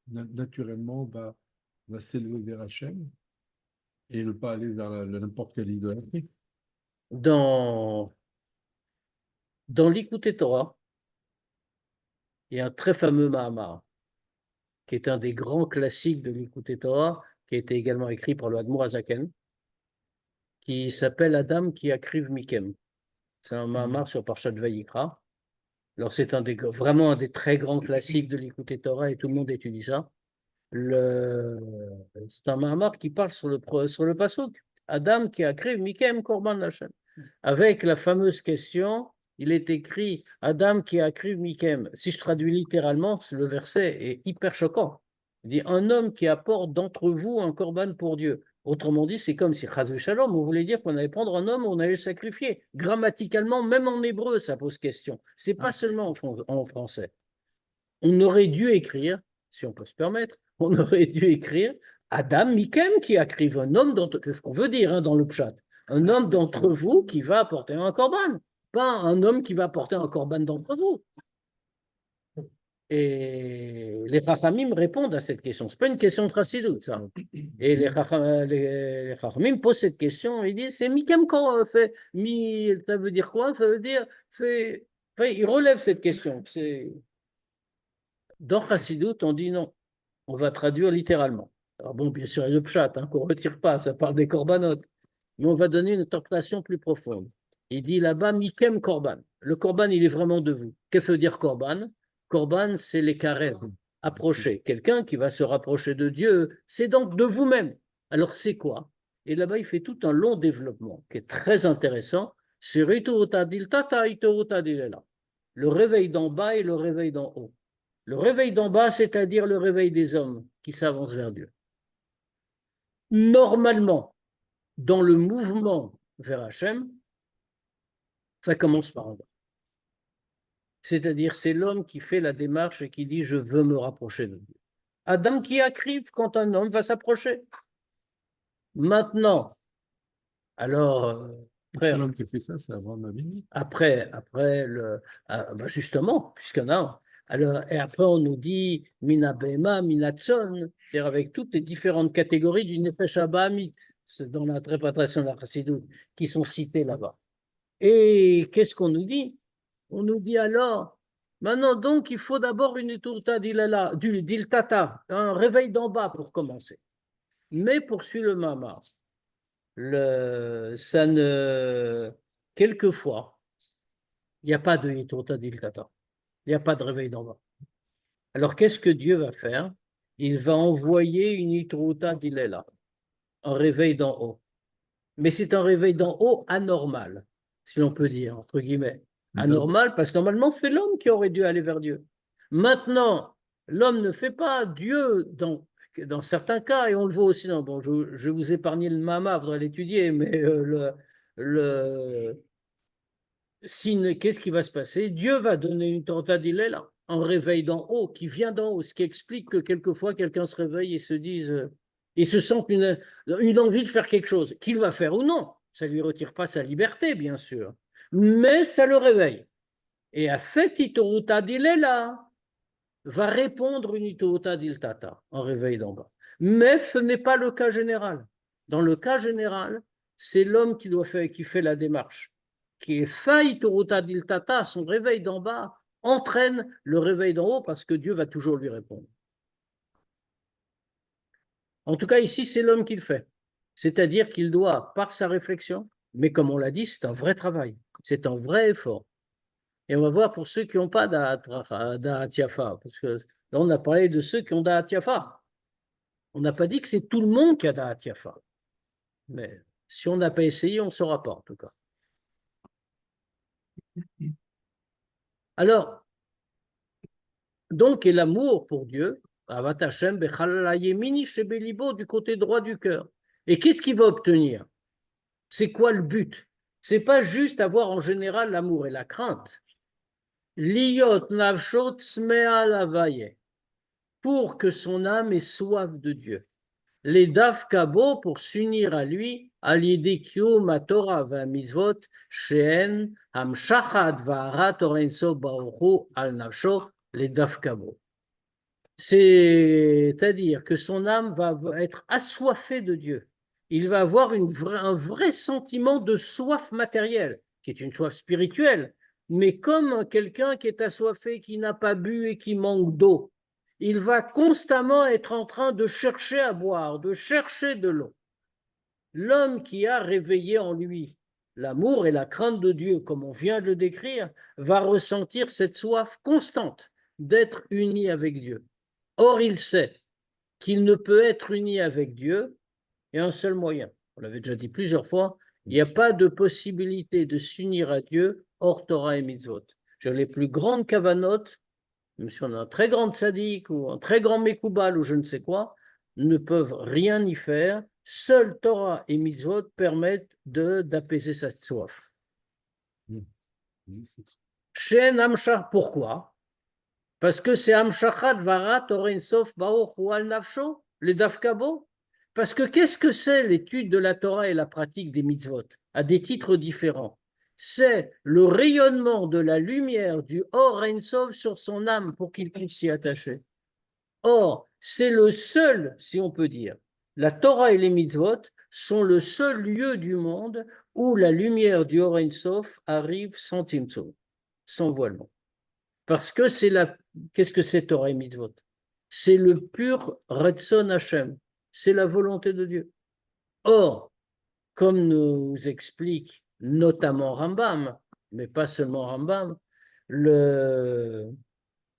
naturellement, va s'élever vers Hachem et ne pas aller vers n'importe quelle idolâtrie. Dans l'Écouté Torah, il y a un très fameux Mahamar, qui est un des grands classiques de l'Écouté Torah, qui a été également écrit par le Admour Azaken, qui s'appelle Adam qui akriv Mikem. C'est un Mahamar sur Parshat Vayikra. Alors, c'est vraiment un des très grands classiques de l'Écouté Torah et tout le monde étudie ça. C'est un Mahamar qui parle sur le pasuk. Adam qui akriv Mikem Korban Hashem. Avec la fameuse question, il est écrit Adam qui akriv Mikem. Si je traduis littéralement, le verset est hyper choquant. Il dit un homme qui apporte d'entre vous un korban pour Dieu. Autrement dit, c'est comme si Chazvé Shalom, on voulait dire qu'on allait prendre un homme, on allait le sacrifier. Grammaticalement, même en hébreu, ça pose question. C'est pas seulement en français. On aurait dû écrire, si on peut se permettre, on aurait dû écrire Adam Mikem qui akriv, un homme c'est ce qu'on veut dire dans le pshat. Un homme d'entre vous qui va apporter un korban, pas un homme qui va apporter un korban d'entre vous. Et les Chachamim répondent à cette question. Ce n'est pas une question de Chassidut, ça. Et les Chachamim posent cette question et ils disent c'est Mikem quand fait. Ça veut dire quoi? Ça veut dire ils relèvent cette question. Dans Chassidut, on dit non. On va traduire littéralement. Alors bon, bien sûr, il y a le pshat qu'on ne retire pas, ça parle des corbanotes. Mais on va donner une interprétation plus profonde. Il dit là-bas, Mikem Korban. Le Korban, il est vraiment de vous. Qu'est-ce que veut dire Korban? Korban, c'est les carrés. Approcher. Quelqu'un qui va se rapprocher de Dieu, c'est donc de vous-même. Alors c'est quoi? Et là-bas, il fait tout un long développement qui est très intéressant. Le réveil d'en bas et le réveil d'en haut. Le réveil d'en bas, c'est-à-dire le réveil des hommes qui s'avancent vers Dieu. Normalement, dans le mouvement vers Hachem, Ça commence par Adam. C'est-à-dire, c'est l'homme qui fait la démarche et qui dit « je veux me rapprocher de Dieu ». Adam qui écrive quand un homme va s'approcher. Maintenant, alors, Le seul frère, homme qui a fait ça, c'est Abraham Avinu. après justement, puisqu'on a, alors, et après on nous dit Mina Behema, Mina Tson, c'est-à-dire avec toutes les différentes catégories du Nefesh Abahamit, c'est dans l'interprétation de la Chassidoute, qui sont citées là-bas. Et qu'est-ce qu'on nous dit? On nous dit alors, maintenant donc, il faut d'abord une Iturta d'Iltata, un réveil d'en bas pour commencer. Mais poursuit le Mamar, ça ne, quelquefois, il n'y a pas de Iturta d'Iltata, il n'y a pas de réveil d'en bas. Alors qu'est-ce que Dieu va faire? Il va envoyer une Iturta d'Ilela, un réveil d'en haut. Mais c'est un réveil d'en haut anormal, si l'on peut dire, entre guillemets. Anormal, parce que normalement, c'est l'homme qui aurait dû aller vers Dieu. Maintenant, l'homme ne fait pas Dieu dans certains cas, et on le voit aussi dans. Bon, je vais vous épargner le mama, il faudrait l'étudier, mais qu'est-ce qui va se passer? Dieu va donner une là, un réveil d'en haut, qui vient d'en haut, ce qui explique que quelquefois quelqu'un se réveille et se dise, et se sent une envie de faire quelque chose, qu'il va faire ou non. Ça ne lui retire pas sa liberté, bien sûr, mais ça le réveille. Et à fait Itoruta là va répondre une Itoruta Tata, un réveil d'en bas. Mais ce n'est pas le cas général. Dans le cas général, c'est l'homme qui fait la démarche qui est Faïtoruta Tata, son réveil d'en bas, entraîne le réveil d'en haut parce que Dieu va toujours lui répondre. En tout cas, ici, c'est l'homme qui le fait. C'est-à-dire qu'il doit, par sa réflexion, mais comme on l'a dit, c'est un vrai travail, c'est un vrai effort. Et on va voir pour ceux qui n'ont pas d'Atiafa, parce que là, on a parlé de ceux qui ont d'Atiafa. On n'a pas dit que c'est tout le monde qui a d'Atiafa. Mais si on n'a pas essayé, on ne saura pas, en tout cas. Alors, donc, et l'amour pour Dieu, du côté droit du cœur. Et qu'est-ce qu'il va obtenir? C'est quoi le but? C'est pas juste avoir en général l'amour et la crainte. Liot navshot pour que son âme ait soif de Dieu. Les dafkabo pour s'unir à lui, alidikiu matora va misvot, sheen hamshachad va aratorenso baoru al navsho, les dafkabo. C'est-à-dire que son âme va être assoiffée de Dieu. Il va avoir un vrai sentiment de soif matérielle, qui est une soif spirituelle, mais comme quelqu'un qui est assoiffé, qui n'a pas bu et qui manque d'eau. Il va constamment être en train de chercher à boire, de chercher de l'eau. L'homme qui a réveillé en lui l'amour et la crainte de Dieu, comme on vient de le décrire, va ressentir cette soif constante d'être uni avec Dieu. Or, il sait qu'il ne peut être uni avec Dieu et un seul moyen. On l'avait déjà dit plusieurs fois, il n'y a pas de possibilité de s'unir à Dieu hors Torah et Mitzvot. Les plus grandes kavanotes, même si on a un très grand tzaddik ou un très grand mekoubal ou je ne sais quoi, ne peuvent rien y faire. Seul Torah et Mitzvot permettent d'apaiser cette soif. Shen Amshar, pourquoi? Parce que c'est Amshachat Varat Orensof Baoch ou Al Nafsho, les Dafkabo. Parce que qu'est-ce que c'est l'étude de la Torah et la pratique des mitzvot à des titres différents? C'est le rayonnement de la lumière du Or Ensof sur son âme pour qu'il puisse s'y attacher. Or, c'est le seul, si on peut dire, la Torah et les mitzvot sont le seul lieu du monde où la lumière du Or Ensof arrive sans timtso, sans voilement. Parce que qu'est-ce que c'est Torah et Mitzvot? C'est le pur Retzon Hashem, c'est la volonté de Dieu. Or, comme nous explique notamment Rambam, mais pas seulement Rambam, le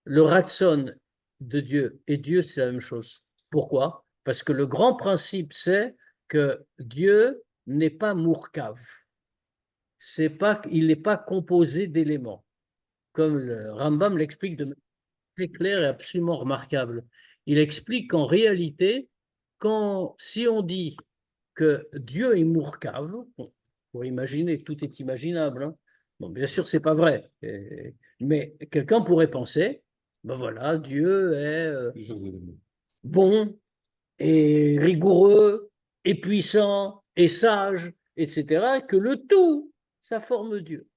Retzon de Dieu et Dieu, c'est la même chose. Pourquoi? Parce que le grand principe, c'est que Dieu n'est pas mourkav. Il n'est pas composé d'éléments. Comme le Rambam l'explique de manière très claire et absolument remarquable. Il explique qu'en réalité, si on dit que Dieu est mourkave, pour imaginer, tout est imaginable, hein, Bon, bien sûr, c'est pas vrai. Mais quelqu'un pourrait penser, ben voilà, Dieu est Plusieurs éléments. bon et rigoureux et puissant et sage, etc., que le tout, ça forme Dieu.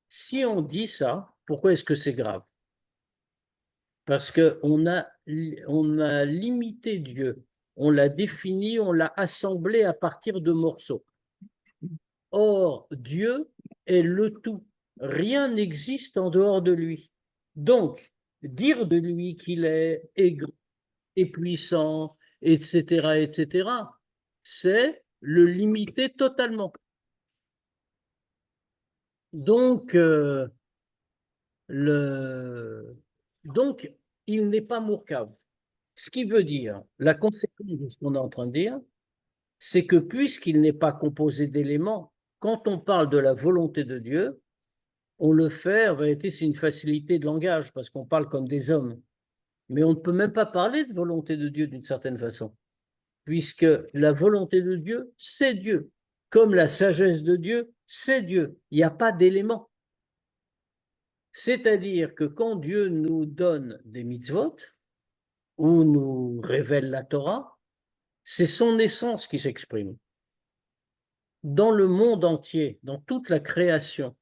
Si on dit ça, pourquoi est-ce que c'est grave? Parce on a limité Dieu, on l'a défini, on l'a assemblé à partir de morceaux. Or, Dieu est le tout. Rien n'existe en dehors de lui. Donc, dire de lui qu'il est aigri et puissant, etc., c'est le limiter totalement. Donc, donc il n'est pas Mourkab. Ce qui veut dire, la conséquence de ce qu'on est en train de dire, c'est que puisqu'il n'est pas composé d'éléments, quand on parle de la volonté de Dieu, on le fait, en vérité, c'est une facilité de langage, parce qu'on parle comme des hommes. Mais on ne peut même pas parler de volonté de Dieu d'une certaine façon, puisque la volonté de Dieu, c'est Dieu. Comme la sagesse de Dieu, c'est Dieu. Il n'y a pas d'éléments. C'est-à-dire que quand Dieu nous donne des mitzvot, ou nous révèle la Torah, c'est son essence qui s'exprime. Dans le monde entier, dans toute la création,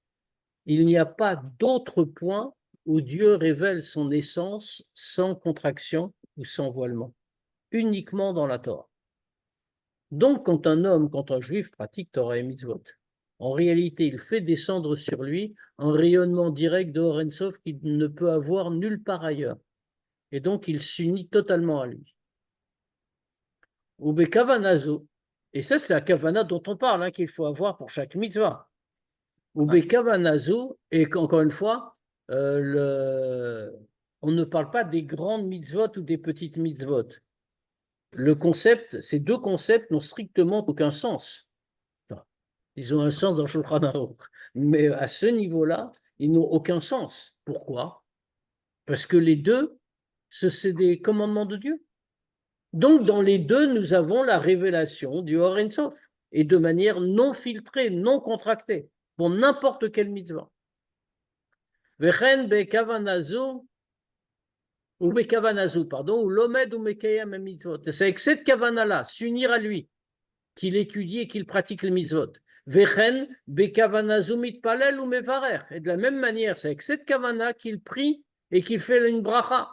il n'y a pas d'autre point où Dieu révèle son essence sans contraction ou sans voilement, uniquement dans la Torah. Donc, quand un juif pratique Torah et Mitzvot, en réalité, il fait descendre sur lui un rayonnement direct de Or Ein Sof qu'il ne peut avoir nulle part ailleurs. Et donc, il s'unit totalement à lui. Ube kavanazo. Et ça, c'est la kavana dont on parle, hein, qu'il faut avoir pour chaque mitzvah. Ube kavanazo, et encore une fois, on ne parle pas des grandes mitzvot ou des petites mitzvot. Ces deux concepts n'ont strictement aucun sens. Enfin, ils ont un sens dans Shulchan Aruch, mais à ce niveau-là, ils n'ont aucun sens. Pourquoi? Parce que les deux, c'est des commandements de Dieu. Donc, dans les deux, nous avons la révélation du Or Ein Sof, et de manière non filtrée, non contractée, pour n'importe quelle mitzvah. Vechen bekavanazu, ou bekavanazu, pardon, ou l'omed ou mekayem mitzvot. C'est avec cette kavana-là, s'unir à lui, qu'il étudie et qu'il pratique les mitzvot. Vechen bekavanazu mitpalel ou mevarer. Et de la même manière, c'est avec cette kavana qu'il prie et qu'il fait une bracha.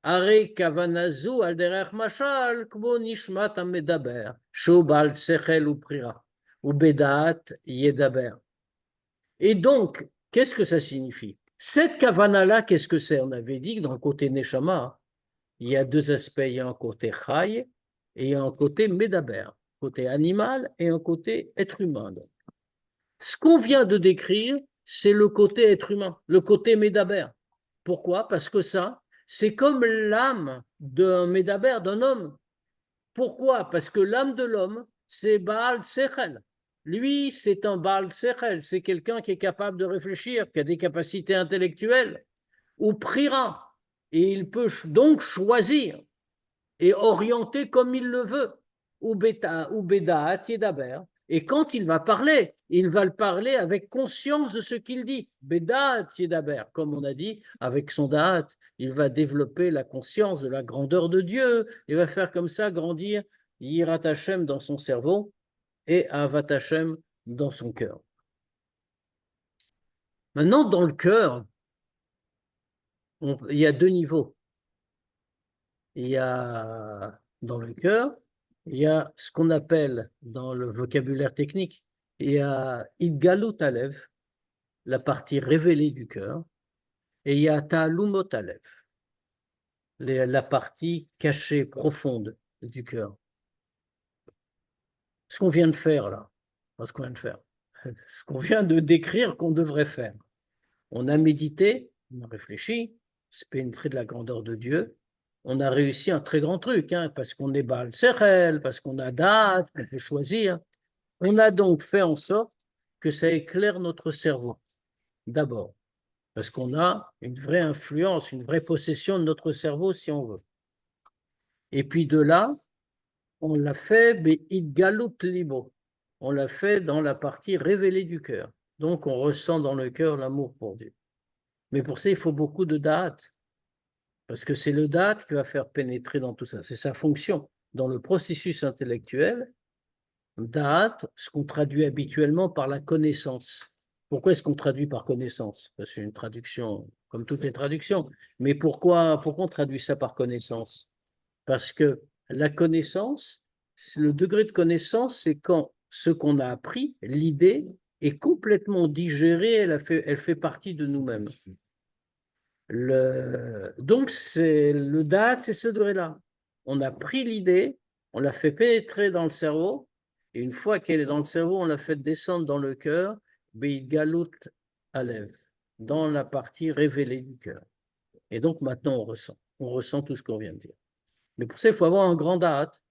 Are kavanazu al derech mashal kmo nishmat amedaber shobal sechel ou prira ou bedaat yedaber. Et donc, qu'est-ce que ça signifie? Cette kavana-là, qu'est-ce que c'est? On avait dit que dans le côté neshama, il y a deux aspects. Il y a un côté chay et il y a un côté medaber, côté animal et un côté être humain. Ce qu'on vient de décrire, c'est le côté être humain, le côté medaber. Pourquoi? Parce que ça, c'est comme l'âme d'un médaber, d'un homme. Pourquoi? Parce que l'âme de l'homme, c'est Baal Sechel. Lui, c'est un Baal Sechel, c'est quelqu'un qui est capable de réfléchir, qui a des capacités intellectuelles, ou priera. Et il peut donc choisir et orienter comme il le veut. Ou Beda, Tiedaber. Et quand il va le parler avec conscience de ce qu'il dit. Beda, Tiedaber, comme on a dit, avec son Da'at, il va développer la conscience de la grandeur de Dieu. Il va faire comme ça grandir Yirat Hashem dans son cerveau et Avat Hashem dans son cœur. Maintenant, dans le cœur, il y a deux niveaux. Il y a dans le cœur, il y a ce qu'on appelle dans le vocabulaire technique, il y a Idgalut Alev, la partie révélée du cœur, et il y a Ta'alumot Alev, la partie cachée, profonde du cœur. Ce qu'on vient de faire là, pas ce qu'on vient de faire, ce qu'on vient de décrire qu'on devrait faire. On a médité, on a réfléchi, c'est pénétré de la grandeur de Dieu. On a réussi un très grand truc, hein, parce qu'on est Baal Sechel, parce qu'on a date, qu'on peut choisir. On a donc fait en sorte que ça éclaire notre cerveau, d'abord, parce qu'on a une vraie influence, une vraie possession de notre cerveau, si on veut. Et puis de là, on l'a fait, Be'idgalut Libo. On l'a fait dans la partie révélée du cœur. Donc, on ressent dans le cœur l'amour pour Dieu. Mais pour ça, il faut beaucoup de date, parce que c'est le date qui va faire pénétrer dans tout ça. C'est sa fonction. Dans le processus intellectuel, date, ce qu'on traduit habituellement par la connaissance. Pourquoi est-ce qu'on traduit par connaissance? Parce que c'est une traduction, comme toutes les traductions. Mais pourquoi on traduit ça par connaissance? Parce que la connaissance, le degré de connaissance, c'est quand ce qu'on a appris, l'idée, est complètement digérée, elle fait partie de nous-mêmes. Donc, le date, c'est ce degré-là. On a pris l'idée, on l'a fait pénétrer dans le cerveau, et une fois qu'elle est dans le cerveau, on l'a fait descendre dans le cœur, Beidgalut Alev, dans la partie révélée du cœur. Et donc, maintenant, on ressent tout ce qu'on vient de dire. Mais pour ça, il faut avoir un grand date,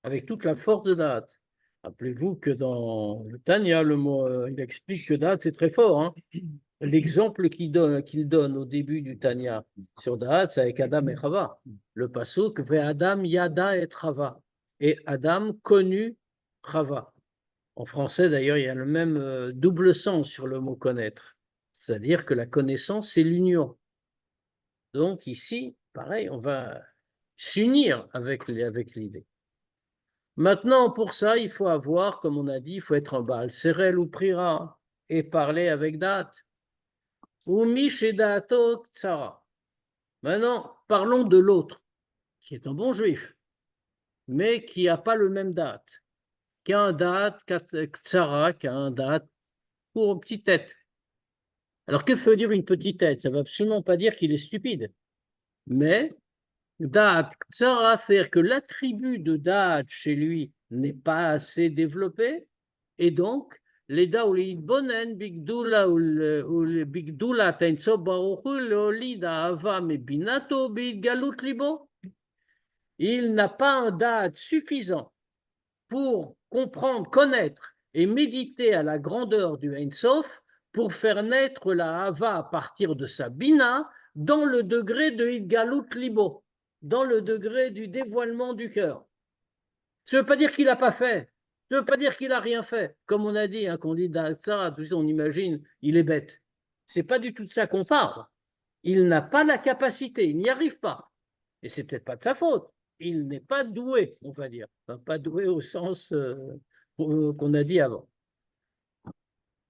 avec toute la force de date. Rappelez-vous que dans le Tanya, il explique que date, c'est très fort. Hein. L'exemple qu'il donne au début du Tanya sur date, c'est avec Adam et Chava. Le pasuk, ve Adam yada et Chava. Et Adam connut Chava. En français, d'ailleurs, il y a le même double sens sur le mot connaître. C'est-à-dire que la connaissance, c'est l'union. Donc ici, pareil, on va s'unir avec l'idée. Maintenant, pour ça, il faut avoir, comme on a dit, il faut être un Baal Serel ou Prira et parler avec date. Ou Mishedato Tsara. Maintenant, parlons de l'autre, qui est un bon juif, mais qui n'a pas le même date, qui a un date Tsara, qui a un date pour une petite tête. Alors, que veut dire une petite tête? Ça ne veut absolument pas dire qu'il est stupide. Mais date Tsara, c'est-à-dire que l'attribut de date chez lui n'est pas assez développé, et donc, l'Eda ou l'Idbonen, Bigdula ou Bigdula, Tenso Baruchu, Leolida, Ava, Mebinato, Bidgalut Libo. Il n'a pas un date suffisant pour comprendre, connaître et méditer à la grandeur du Ein Sof pour faire naître la Hava à partir de sa Bina dans le degré de Idgalut Libo, dans le degré du dévoilement du cœur. Ça ne veut pas dire qu'il n'a pas fait. Ça ne veut pas dire qu'il n'a rien fait. Comme on a dit, hein, qu'on dit ça, on imagine, il est bête. Ce n'est pas du tout de ça qu'on parle. Il n'a pas la capacité, il n'y arrive pas. Et c'est peut-être pas de sa faute. Il n'est pas doué, on va dire. Enfin, pas doué au sens qu'on a dit avant.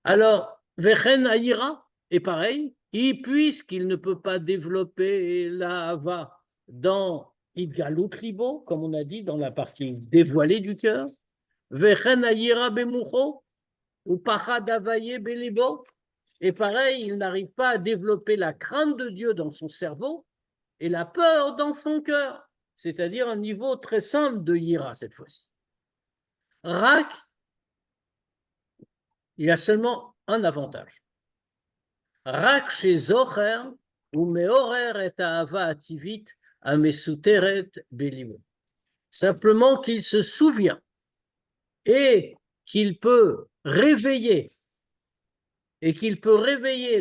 Alors, Vechen Aïra est pareil. Et puisqu'il ne peut pas développer la Hava dans Idgalut Libo, comme on a dit, dans la partie dévoilée du cœur, Vechen Aïra Bemucho, ou Pachad Avaye Belibo, et pareil, il n'arrive pas à développer la crainte de Dieu dans son cerveau et la peur dans son cœur, c'est-à-dire un niveau très simple de Yira cette fois-ci. Rak, il a seulement un avantage. Rak chez Zocher, ou Meorer et Ahava Ativit, Amesuteret Belimo. Simplement qu'il se souvient et qu'il peut réveiller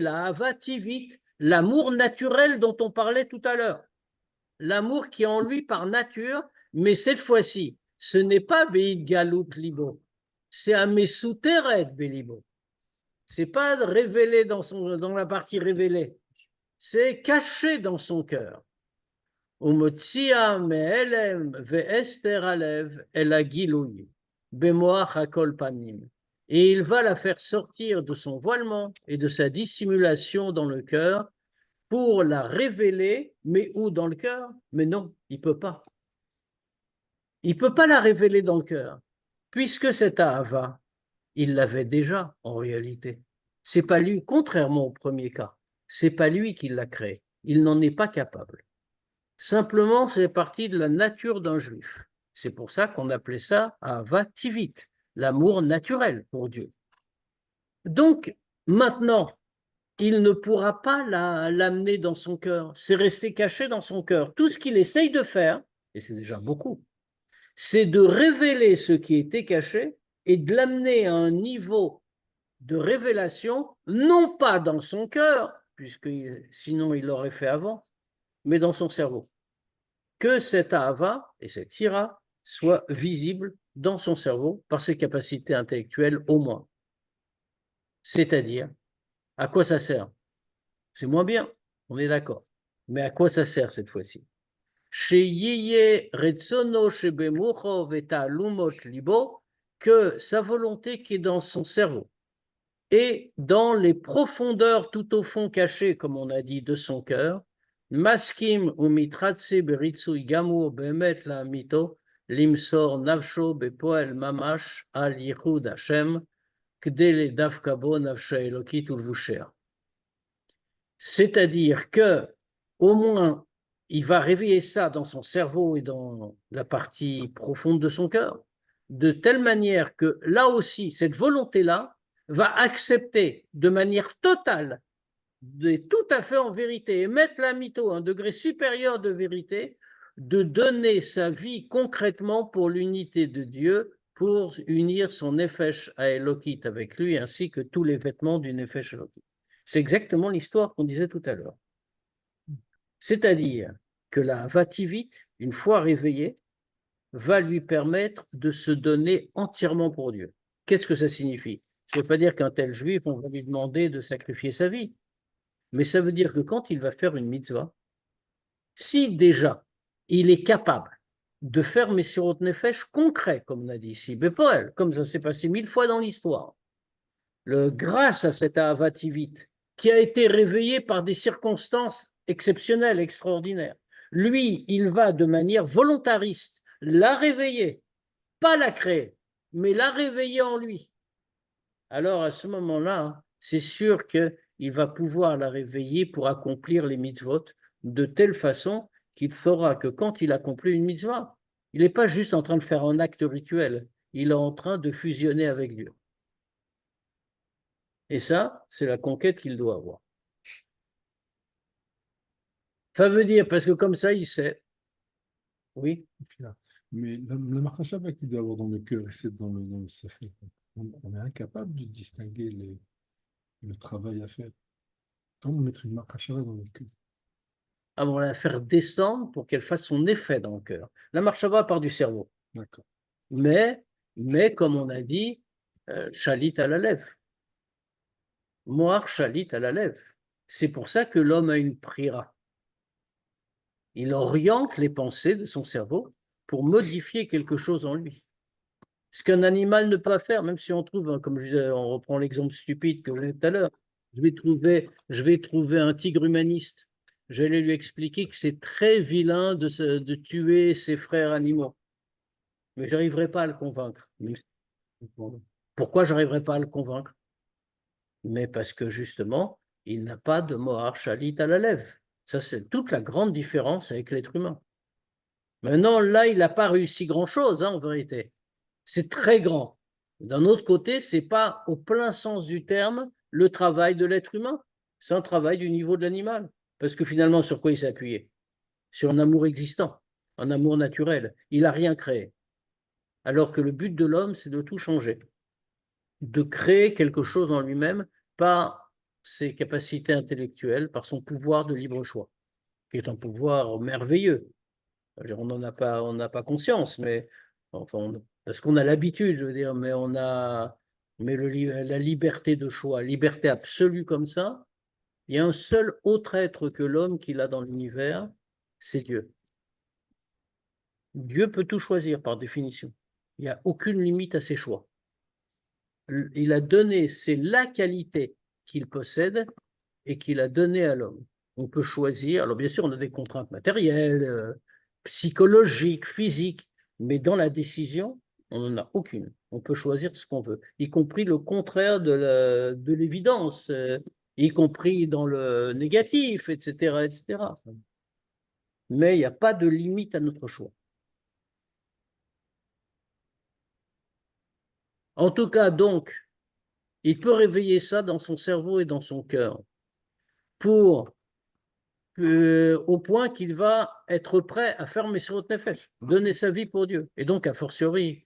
la Havativit, l'amour naturel dont on parlait tout à l'heure. L'amour qui est en lui par nature, mais cette fois-ci, ce n'est pas Beid Galut Libo, c'est Amesuteret Belibo. C'est pas révélé dans la partie révélée, c'est caché dans son cœur. Umotzia me'elem ve'ester alev el agiluy, bemoach hakol panim. Et il va la faire sortir de son voilement et de sa dissimulation dans le cœur pour la révéler, mais où dans le cœur? Mais non, il ne peut pas. Il ne peut pas la révéler dans le cœur, puisque cette Ahava, il l'avait déjà en réalité. C'est pas lui, contrairement au premier cas, c'est pas lui qui l'a créé. Il n'en est pas capable. Simplement, c'est partie de la nature d'un juif. C'est pour ça qu'on appelait ça Ahava Tivit, l'amour naturel pour Dieu. Donc, maintenant, il ne pourra pas l'amener dans son cœur. C'est resté caché dans son cœur. Tout ce qu'il essaye de faire, et c'est déjà beaucoup, c'est de révéler ce qui était caché et de l'amener à un niveau de révélation, non pas dans son cœur, puisque sinon il l'aurait fait avant, mais dans son cerveau. Que cette Ahava et cette Ira soient visibles dans son cerveau par ses capacités intellectuelles au moins. C'est-à-dire, à quoi ça sert? C'est moins bien, on est d'accord. Mais à quoi ça sert cette fois-ci? Que sa volonté qui est dans son cerveau et dans les profondeurs tout au fond cachées, comme on a dit, de son cœur, maskim umitratse beritsui gamur bemet la mito limsor navsho bepoel mamash al yichud Hashem kdele davkabo navsha elokit ulvusher. C'est-à-dire que, au moins, il va réveiller ça dans son cerveau et dans la partie profonde de son cœur, de telle manière que là aussi, cette volonté-là va accepter de manière totale, tout à fait en vérité, et mettre la mytho à un degré supérieur de vérité, de donner sa vie concrètement pour l'unité de Dieu, pour unir son nefesh à Elokit avec lui, ainsi que tous les vêtements du nefesh Elokit. C'est exactement l'histoire qu'on disait tout à l'heure. C'est-à-dire que la Vativite, une fois réveillée, va lui permettre de se donner entièrement pour Dieu. Qu'est-ce que ça signifie? Ça ne veut pas dire qu'un tel juif, on va lui demander de sacrifier sa vie. Mais ça veut dire que quand il va faire une mitzvah, si déjà il est capable de faire Messirot Nefesh concret, comme on a dit ici, Bepoel, comme ça s'est passé 1000 fois dans l'histoire, grâce à cette Avativite, qui a été réveillé par des circonstances exceptionnelles, extraordinaires, lui, il va de manière volontariste la réveiller, pas la créer, mais la réveiller en lui. Alors à ce moment-là, c'est sûr qu'il va pouvoir la réveiller pour accomplir les mitzvot de telle façon qu'il fera que quand il accomplit une mitzvah, il n'est pas juste en train de faire un acte rituel, il est en train de fusionner avec Dieu. Et ça, c'est la conquête qu'il doit avoir. Ça veut dire, parce que comme ça, il sait. Oui. Mais la marachava qu'il doit avoir dans le cœur et c'est dans le safek, on est incapable de distinguer le travail à faire. Comment mettre une marachava dans le cœur? On va la faire descendre pour qu'elle fasse son effet dans le cœur. La marchava part du cerveau. D'accord. Mais comme on a dit, chalit à la lèvre. Moar chalit à la lèvre. C'est pour ça que l'homme a une prira. Il oriente les pensées de son cerveau pour modifier quelque chose en lui. Ce qu'un animal ne peut pas faire, même si on trouve, comme je disais, on reprend l'exemple stupide que j'ai tout à l'heure, je vais trouver un tigre humaniste. J'allais lui expliquer que c'est très vilain de tuer ses frères animaux. Mais je n'arriverai pas à le convaincre. Pourquoi je n'arriverai pas à le convaincre? Mais parce que justement, il n'a pas de mohar shalit à la lèvre. Ça, c'est toute la grande différence avec l'être humain. Maintenant, là, il n'a pas réussi grand-chose, en vérité. C'est très grand. D'un autre côté, ce n'est pas au plein sens du terme le travail de l'être humain. C'est un travail du niveau de l'animal. Parce que finalement, sur quoi il s'est appuyé? Sur un amour existant, un amour naturel. Il n'a rien créé. Alors que le but de l'homme, c'est de tout changer, de créer quelque chose en lui-même par ses capacités intellectuelles, par son pouvoir de libre choix, qui est un pouvoir merveilleux. On n'a pas conscience, mais enfin, parce qu'on a l'habitude, je veux dire, mais la liberté de choix, liberté absolue comme ça, il y a un seul autre être que l'homme qu'il a dans l'univers, c'est Dieu. Dieu peut tout choisir par définition. Il n'y a aucune limite à ses choix. Il a donné, c'est la qualité qu'il possède et qu'il a donné à l'homme. On peut choisir, alors bien sûr, on a des contraintes matérielles, psychologiques, physiques, mais dans la décision, on n'en a aucune. On peut choisir ce qu'on veut, y compris le contraire de l'évidence, y compris dans le négatif, etc., etc. Mais il n'y a pas de limite à notre choix. En tout cas, donc, il peut réveiller ça dans son cerveau et dans son cœur au point qu'il va être prêt à faire Messirot Nefesh, donner sa vie pour Dieu. Et donc, a fortiori,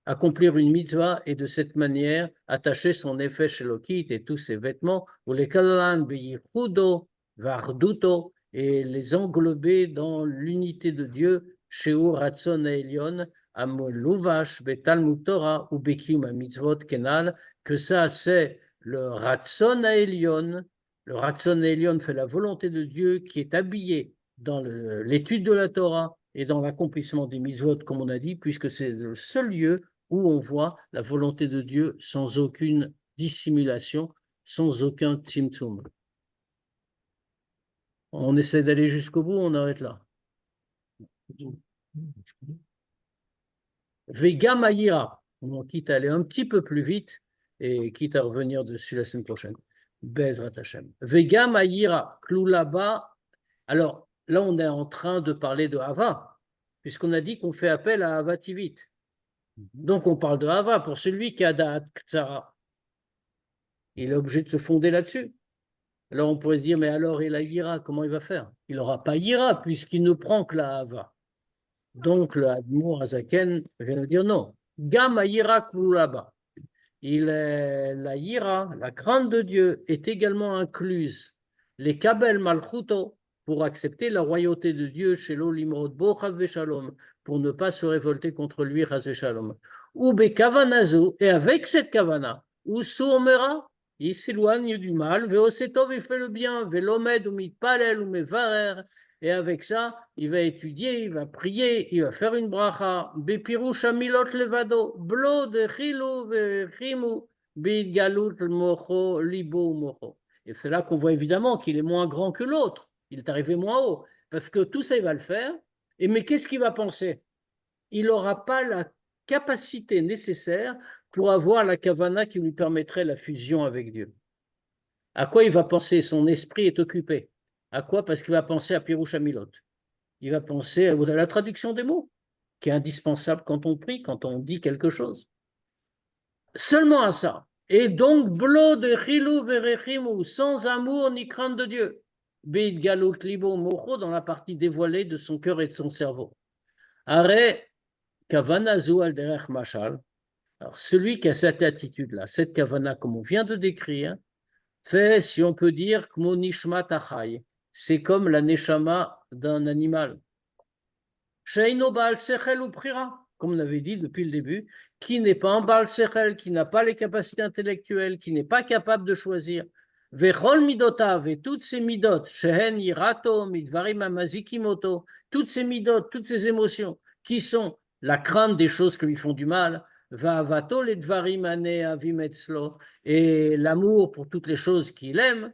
accomplir une mitzvah et de cette manière attacher son Nefesh Elokit et tous ses vêtements, ou les kalan beyichudo, varduto, et les englober dans l'unité de Dieu, Sheu Ratzon Elion, Amoluvash, Betalmud Torah, ou Bekium Mitzvot Kenal, que ça c'est le Ratson Aelion. Le Ratson Aelion fait la volonté de Dieu qui est habillé dans l'étude de la Torah et dans l'accomplissement des mitzvot, comme on a dit, puisque c'est le seul lieu où on voit la volonté de Dieu sans aucune dissimulation, sans aucun tzimtzum. On essaie d'aller jusqu'au bout, on arrête là. Vega Maïra, on quitte à aller un petit peu plus vite et quitte à revenir dessus la semaine prochaine. Bezrat Hashem. Vega Maïra, Kloulaba. Alors là, on est en train de parler de Hava, puisqu'on a dit qu'on fait appel à Hava Tivit. Donc on parle de Hava pour celui qui a Da'at Ktsara. Il est obligé de se fonder là-dessus. Alors on pourrait se dire, mais alors il a Ira, comment il va faire? Il n'aura pas Ira puisqu'il ne prend que la Hava. Donc le Admour Azaken vient de dire non. Gam Ira Kloulaba. La Ira, la crainte de Dieu, est également incluse. Les Kabel Malchuto, pour accepter la royauté de Dieu chez l'Olimrod Bo Chaz Shalom, pour ne pas se révolter contre lui, Chaz Shalom. Ou Bekavanazo, et avec cette Kavana, ou Sourmera, il s'éloigne du mal, Veosetov, il fait le bien, Velomed, ou Mitpalel, ou Mevarer, et avec ça, il va étudier, il va prier, il va faire une bracha. Bepirouch amilot levado, blo de chilou vechimu, bidgalut mocho, libo mocho. Et c'est là qu'on voit évidemment qu'il est moins grand que l'autre. Il est arrivé moins haut. Parce que tout ça, il va le faire. Et mais qu'est-ce qu'il va penser? Il n'aura pas la capacité nécessaire pour avoir la kavana qui lui permettrait la fusion avec Dieu. À quoi il va penser? Son esprit est occupé. À quoi? Parce qu'il va penser à Pirouch Amilot. Il va penser à la traduction des mots, qui est indispensable quand on prie, quand on dit quelque chose. Seulement à ça. Et donc, blo de chilou verechimu, sans amour ni crainte de Dieu. Bid galut libo mocho, dans la partie dévoilée de son cœur et de son cerveau. Are kavanazu al derech machal. Alors, celui qui a cette attitude-là, cette kavana, comme on vient de décrire, fait, si on peut dire, kmo nishmat achai. C'est comme la neshama d'un animal. Sheino baal sechel ou prira, comme on avait dit depuis le début, qui n'est pas un baal sechel, qui n'a pas les capacités intellectuelles, qui n'est pas capable de choisir. Vechol midotav, et toutes ces midot, shehen yirato, midvarim amazikimoto, toutes ces midot, toutes ces émotions, qui sont la crainte des choses qui lui font du mal, va'avato les dvarim ane avim etzlo, et l'amour pour toutes les choses qu'il aime,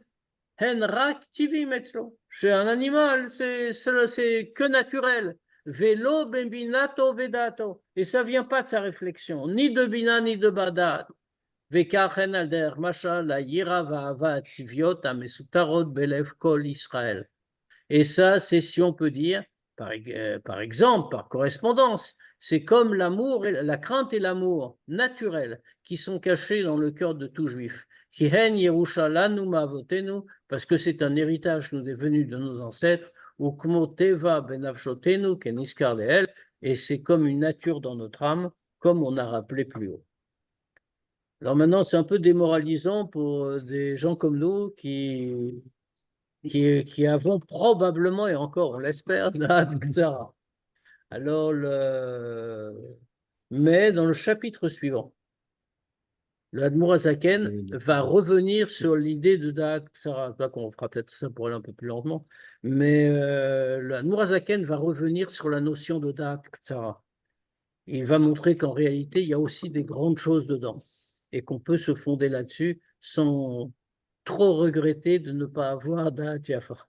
hen rak tivim etzlo. Chez un animal, c'est que naturel. Vélo bembinato vedato. Et ça vient pas de sa réflexion, ni de bina, ni de badat. Vekachen alder masha la yira va'ava tziviot amesutarot belev kol Israël. Et ça, c'est si on peut dire, par exemple, par correspondance, c'est comme l'amour, la crainte et l'amour naturel qui sont cachés dans le cœur de tout juif. Kihen Yerusha lanu ma'avotenu, parce que c'est un héritage qui nous est venu de nos ancêtres, ou kmo teva benavshotenu keniskar leel, et c'est comme une nature dans notre âme, comme on a rappelé plus haut. Alors maintenant, c'est un peu démoralisant pour des gens comme nous qui avons probablement, et encore on l'espère, Ktara. Alors, mais dans le chapitre suivant, le Admorazaken va revenir sur l'idée de Da'at Ksara. Là, qu'on fera peut-être ça pour aller un peu plus lentement, mais le Admorazaken va revenir sur la notion de Da'at Ksara. Il va montrer qu'en réalité, il y a aussi des grandes choses dedans et qu'on peut se fonder là-dessus sans trop regretter de ne pas avoir Da'at Yafa.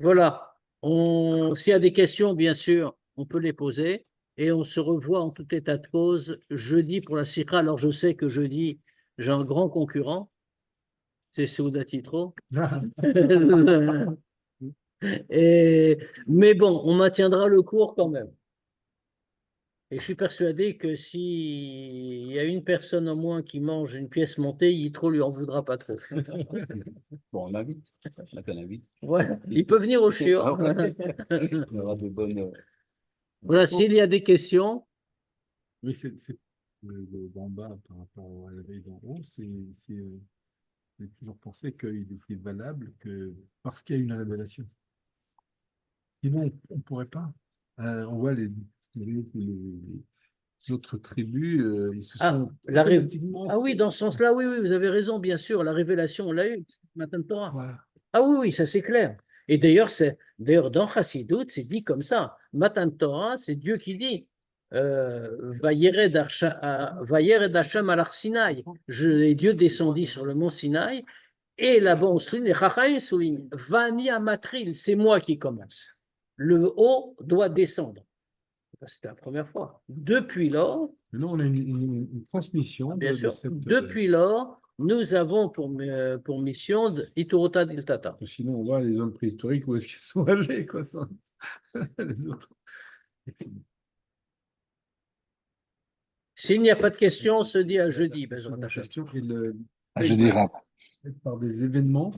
Voilà. S'il y a des questions, bien sûr, on peut les poser. Et on se revoit en tout état de cause jeudi pour la Sikha. Alors, je sais que jeudi, j'ai un grand concurrent. C'est Souda Titro. Mais bon, on maintiendra le cours quand même. Et je suis persuadé que s'il y a une personne en moins qui mange une pièce montée, Yitro lui en voudra pas trop. Bon, on l'invite. On l'invite. Voilà. Il peut venir au chiot. Ah ouais. On aura de bonnes. Voilà, s'il y a des questions. Oui, c'est le d'en bas par rapport à la veille d'en haut, j'ai toujours pensé qu'il était valable que parce qu'il y a une révélation. Sinon, on ne pourrait pas. On voit les autres tribus, ils se Ah, sont la ré- automatiquement. Ah oui, dans ce sens-là, oui, oui, vous avez raison, bien sûr. La révélation, on l'a eu, Matan Torah. Voilà. Ah oui, oui, ça c'est clair. Et d'ailleurs, dans Chassidut, c'est dit comme ça. Matan Torah, c'est Dieu qui dit. Vayered Hashem al Sinaï. Et Dieu descendit sur le mont Sinaï. Et là-bas, on souligne, les Chachamim soulignent, Vani Amatril, c'est moi qui commence. Le haut doit descendre. C'était la première fois. Depuis lors, Maintenant, on a une transmission bien de sûr, cette. depuis lors, nous avons pour mission Iturota Diltata. Sinon, on voit les hommes préhistoriques où est-ce qu'ils sont allés, quoi, ça. Les autres. S'il n'y a pas de questions, on se dit à jeudi. Bezrat La Hashem. question est Je dirais. par des événements.